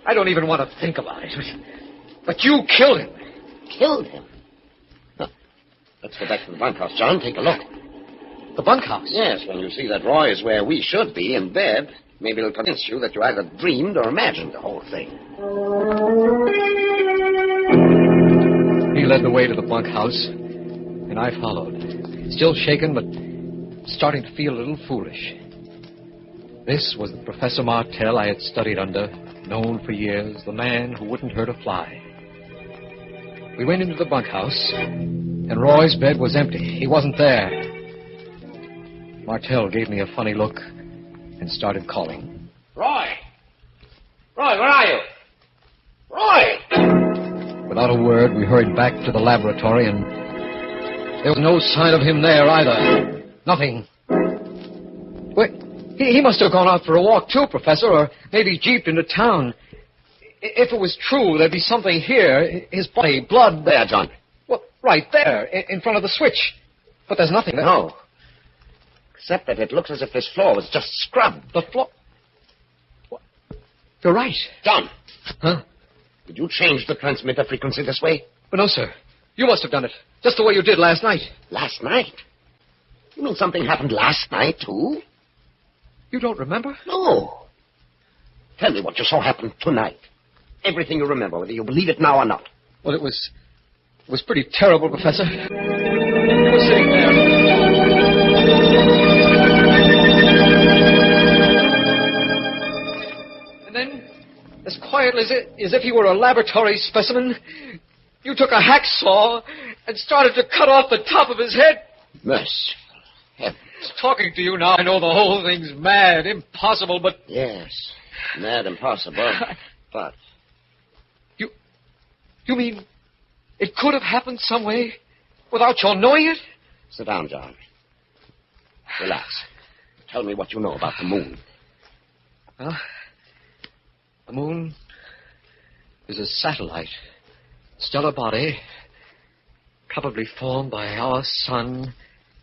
I don't even want to think about it. But you killed him. Killed him? Huh. Let's go back to the bunkhouse, John. Take a look. The bunkhouse? Yes, when you see that Roy is where we should be, in bed, maybe it'll convince you that you either dreamed or imagined the whole thing. He led the way to the bunkhouse, and I followed. Still shaken, but starting to feel a little foolish. This was the Professor Martell I had studied under, known for years, the man who wouldn't hurt a fly. We went into the bunkhouse, and Roy's bed was empty. He wasn't there. Martell gave me a funny look and started calling. Roy! Roy, where are you? Roy! Without a word, we hurried back to the laboratory, and there was no sign of him there either. Nothing. Wait, he must have gone out for a walk too, Professor, or maybe jeeped into town. If it was true, there'd be something here. His body, blood. There, John. Well, right there, in front of the switch. But there's nothing there. No. Except that it looks as if this floor was just scrubbed. The floor? What? You're right. John. Huh? Did you change the transmitter frequency this way? But no, sir. You must have done it. Just the way you did last night. Last night? You mean something happened last night, too? You don't remember? No. Tell me what you saw happen tonight. Everything you remember, whether you believe it now or not. Well, it was pretty terrible, Professor. He was sitting there. And then, as quietly as if he were a laboratory specimen, you took a hacksaw and started to cut off the top of his head. Merciful heavens. Talking to you now, I know the whole thing's mad, impossible, but... Yes, mad, impossible, but... You mean it could have happened some way without your knowing it? Sit down, John. Relax. Tell me what you know about the moon. Well, the moon is a satellite, stellar body, probably formed by our sun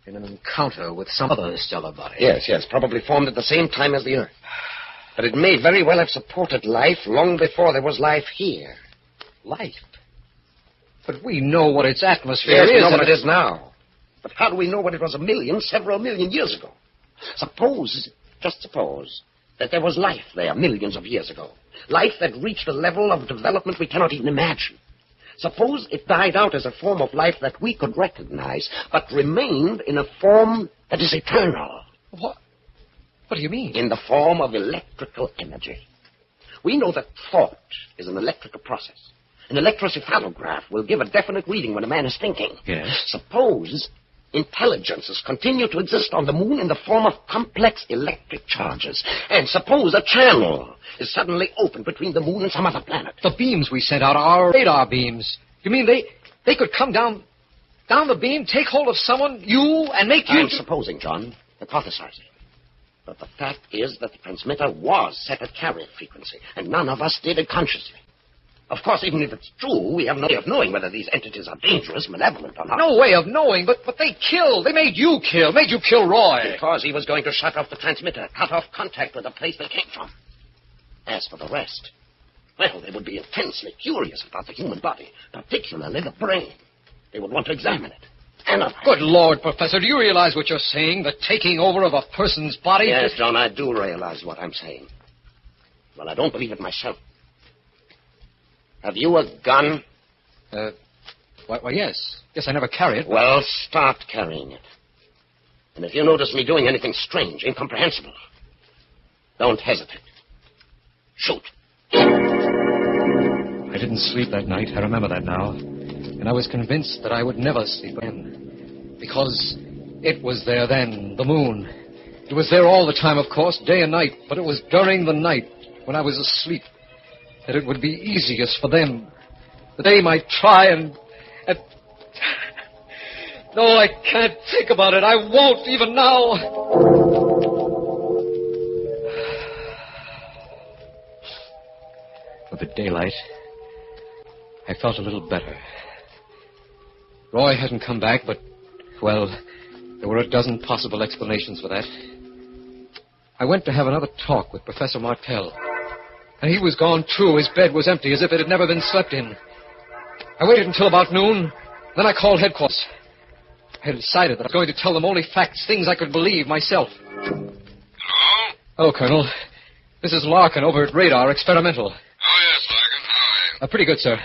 in an encounter with some other stellar body. Yes, probably formed at the same time as the Earth. But it may very well have supported life long before there was life here. Life? But we know what its atmosphere yes, is. We know what it is now. But how do we know what it was several million years ago? Just suppose, that there was life there millions of years ago. Life that reached a level of development we cannot even imagine. Suppose it died out as a form of life that we could recognize, but remained in a form that is eternal. What do you mean? In the form of electrical energy. We know that thought is an electrical process. An electrocephalograph will give a definite reading when a man is thinking. Yes. Suppose intelligences continue to exist on the moon in the form of complex electric charges. And suppose a channel is suddenly opened between the moon and some other planet. The beams we sent out, our radar beams. You mean they could come down the beam, take hold of someone, you, and make you... I'm supposing, John, hypothesizing. But the fact is that the transmitter was set at carrier frequency, and none of us did it consciously. Of course, even if it's true, we have no way of knowing whether these entities are dangerous, malevolent, or not. No way of knowing, but they killed. They made you kill Roy. Because he was going to shut off the transmitter, cut off contact with the place they came from. As for the rest, well, they would be intensely curious about the human body, particularly the brain. They would want to examine it. Analyze. Good Lord, Professor, do you realize what you're saying? The taking over of a person's body? Yes, John, I do realize what I'm saying. Well, I don't believe it myself. Have you a gun? Why, yes. Yes, I never carry it. Well, start carrying it. And if you notice me doing anything strange, incomprehensible, don't hesitate. Shoot. I didn't sleep that night. I remember that now. And I was convinced that I would never sleep again. Because it was there then, the moon. It was there all the time, of course, day and night. But it was during the night, when I was asleep, that it would be easiest for them. That they might try and... No, I can't think about it. I won't, even now. With the daylight, I felt a little better. Roy hadn't come back, but, well, there were a dozen possible explanations for that. I went to have another talk with Professor Martell. And he was gone, too. His bed was empty, as if it had never been slept in. I waited until about noon. Then I called headquarters. I had decided that I was going to tell them only facts, things I could believe myself. Hello? Hello, Colonel. This is Larkin over at Radar Experimental. Oh, yes, Larkin. How are you? Pretty good, sir.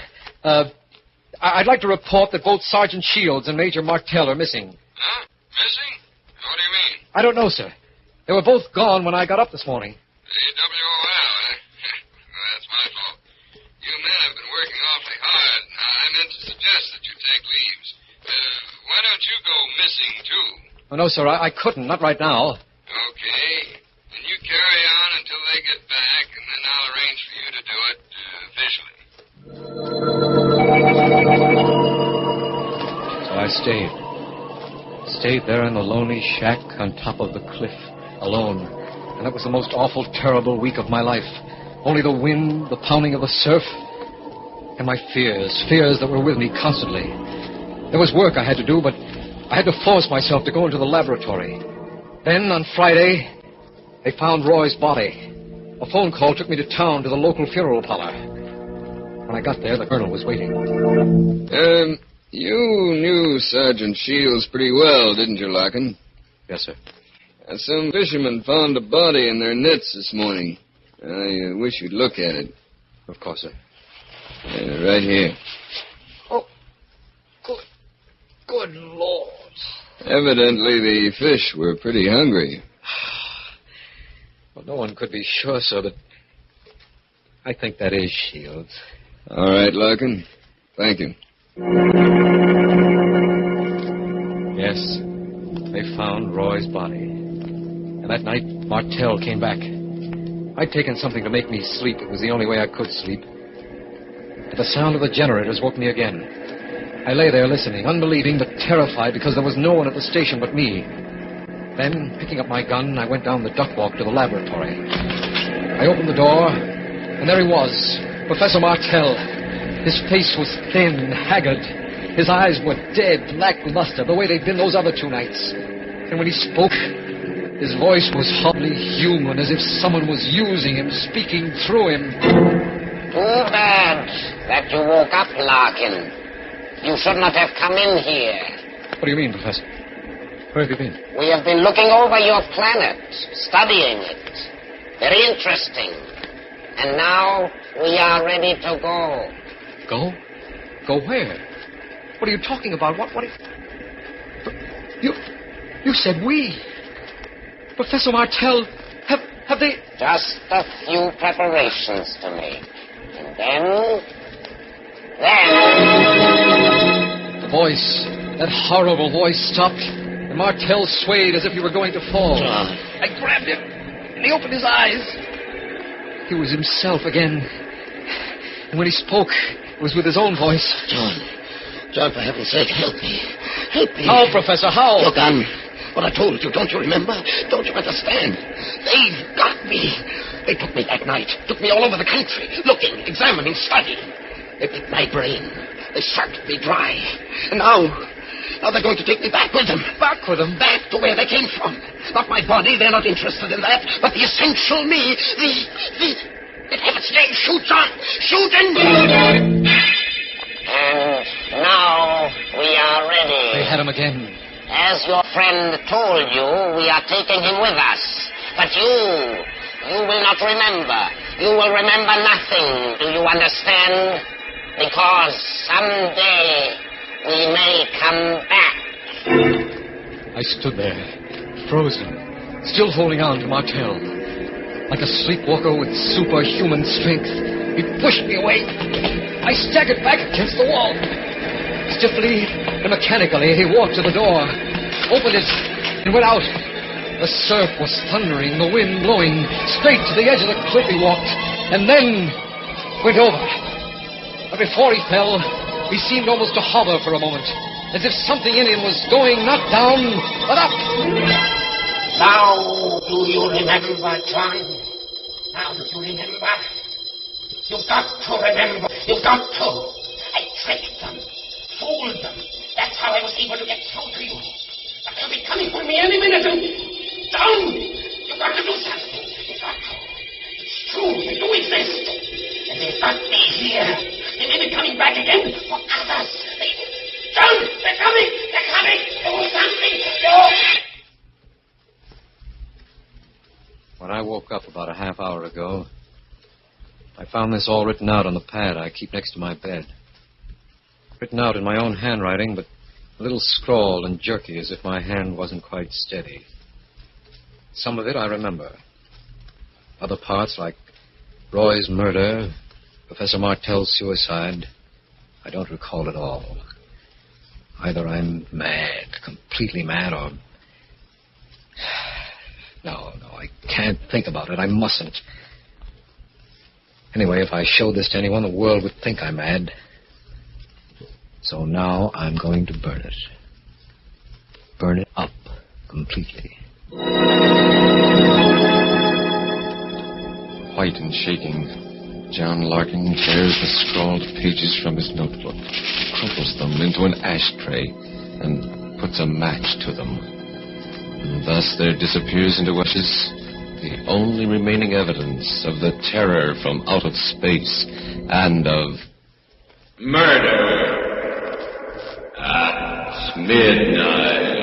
I'd like to report that both Sergeant Shields and Major Martell are missing. Huh? Missing? What do you mean? I don't know, sir. They were both gone when I got up this morning. AWOL, eh? Well, that's my fault. You men have been working awfully hard. I meant to suggest that you take leaves. Why don't you go missing, too? Oh, no, sir, I couldn't. Not right now. Okay. Then you carry on until they get back, and then I'll arrange for you to do it officially. So I stayed. Stayed there in the lonely shack on top of the cliff, alone. And that was the most awful, terrible week of my life. Only the wind, the pounding of the surf, and my fears that were with me constantly. There was work I had to do, but I had to force myself to go into the laboratory. Then, on Friday, they found Roy's body. A phone call took me to town to the local funeral parlor. When I got there, the colonel was waiting. You knew Sergeant Shields pretty well, didn't you, Larkin? Yes, sir. Some fishermen found a body in their nets this morning. I wish you'd look at it. Of course, sir. Right here. Oh, good Lord. Evidently, the fish were pretty hungry. Well, no one could be sure, sir, but I think that is Shields. All right, Larkin. Thank you. Yes, they found Roy's body. And that night, Martell came back. I'd taken something to make me sleep. It was the only way I could sleep. But the sound of the generators woke me again. I lay there listening, unbelieving but terrified because there was no one at the station but me. Then, picking up my gun, I went down the duck walk to the laboratory. I opened the door, and there he was, Professor Martell. His face was thin, haggard. His eyes were dead, lackluster, the way they'd been those other 2 nights. And when he spoke, his voice was hardly human, as if someone was using him, speaking through him. Too bad that you woke up, Larkin. You should not have come in here. What do you mean, Professor? Where have you been? We have been looking over your planet, studying it. Very interesting. And now we are ready to go. Go? Go where? What are you talking about? What You said we. Professor Martell, have they... Just a few preparations to make. And then... The voice, that horrible voice stopped, and Martell swayed as if he were going to fall. I grabbed him, and he opened his eyes. He was himself again. And when he spoke, it was with his own voice. John, for heaven's sake, help me. Help me. How, Professor, how? Look, what I told you, don't you remember? Don't you understand? They've got me. They took me that night, took me all over the country, looking, examining, studying. They picked my brain. They sucked me dry. And now they're going to take me back with them. Back with them? Back to where they came from. Not my body, they're not interested in that, but the essential me, in heaven's name, shoot, John! Shoot and... And now we are ready. They had him again. As your friend told you, we are taking him with us. But you will not remember. You will remember nothing. Do you understand? Because someday we may come back. I stood there, frozen, still holding on to Martel. Like a sleepwalker with superhuman strength, he pushed me away. I staggered back against the wall. Stiffly and mechanically, he walked to the door, opened it, and went out. The surf was thundering, the wind blowing. Straight to the edge of the cliff he walked, and then went over. But before he fell, he seemed almost to hover for a moment, as if something in him was going not down, but up. Now do you remember, John? Now do you remember? You've got to remember. You've got to. I tricked them, fooled them. That's how I was able to get through to you. But they'll be coming for me any minute and... John! You've got to do something. You've got to. It's true. They do exist. And they've got me here. They may be coming back again for others. John! They're coming! They're coming! Do something! Do... When I woke up about a half hour ago, I found this all written out on the pad I keep next to my bed. Written out in my own handwriting, but a little scrawled and jerky, as if my hand wasn't quite steady. Some of it I remember. Other parts, like Roy's murder, Professor Martel's suicide, I don't recall at all. Either I'm mad, completely mad, or... No, I can't think about it. I mustn't. Anyway, if I showed this to anyone, the world would think I'm mad. So now I'm going to burn it. Burn it up completely. White and shaking, John Larkin tears the scrawled pages from his notebook, crumples them into an ashtray, and puts a match to them. And thus there disappears into ashes the only remaining evidence of the terror from out of space and of murder at midnight.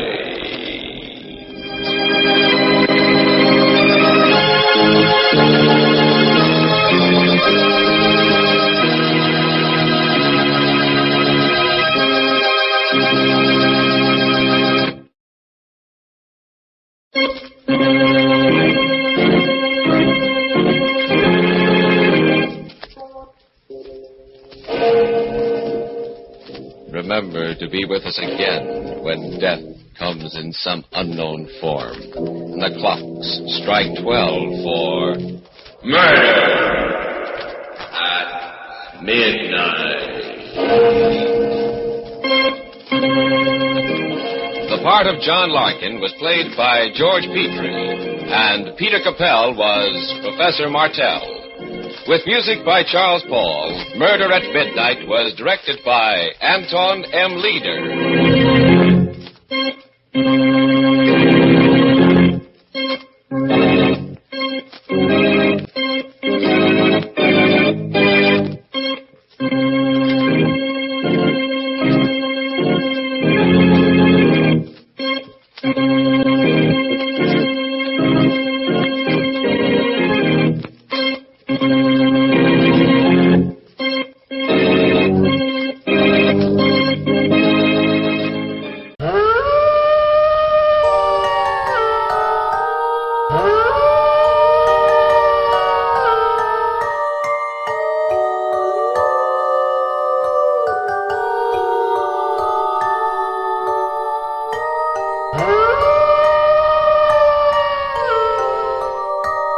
Remember to be with us again when death comes in some unknown form. And the clocks strike 12 for murder at midnight. The part of John Larkin was played by George Petrie, and Peter Capell was Professor Martel. With music by Charles Paul, Murder at Midnight was directed by Anton M. Leader.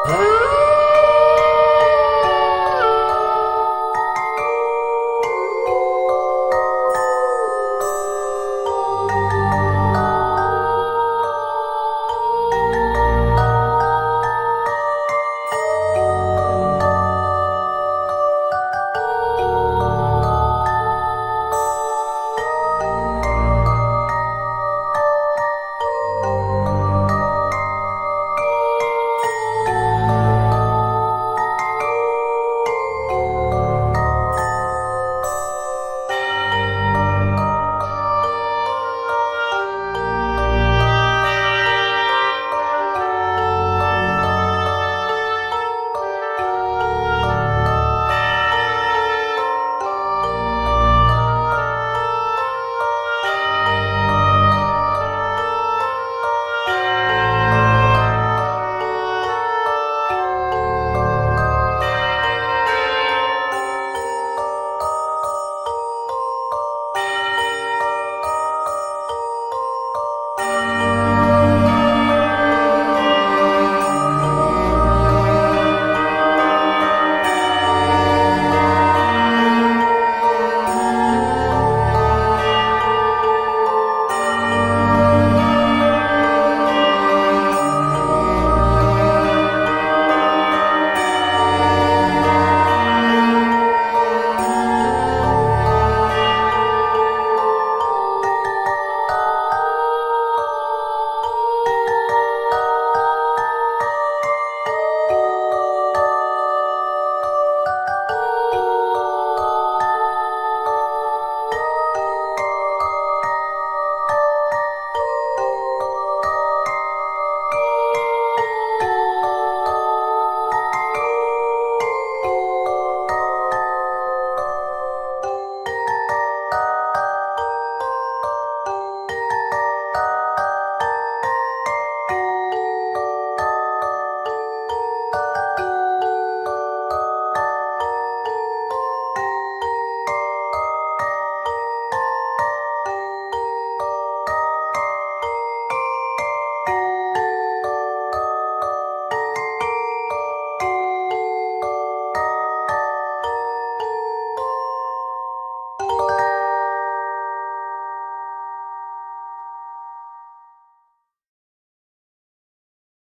Huh?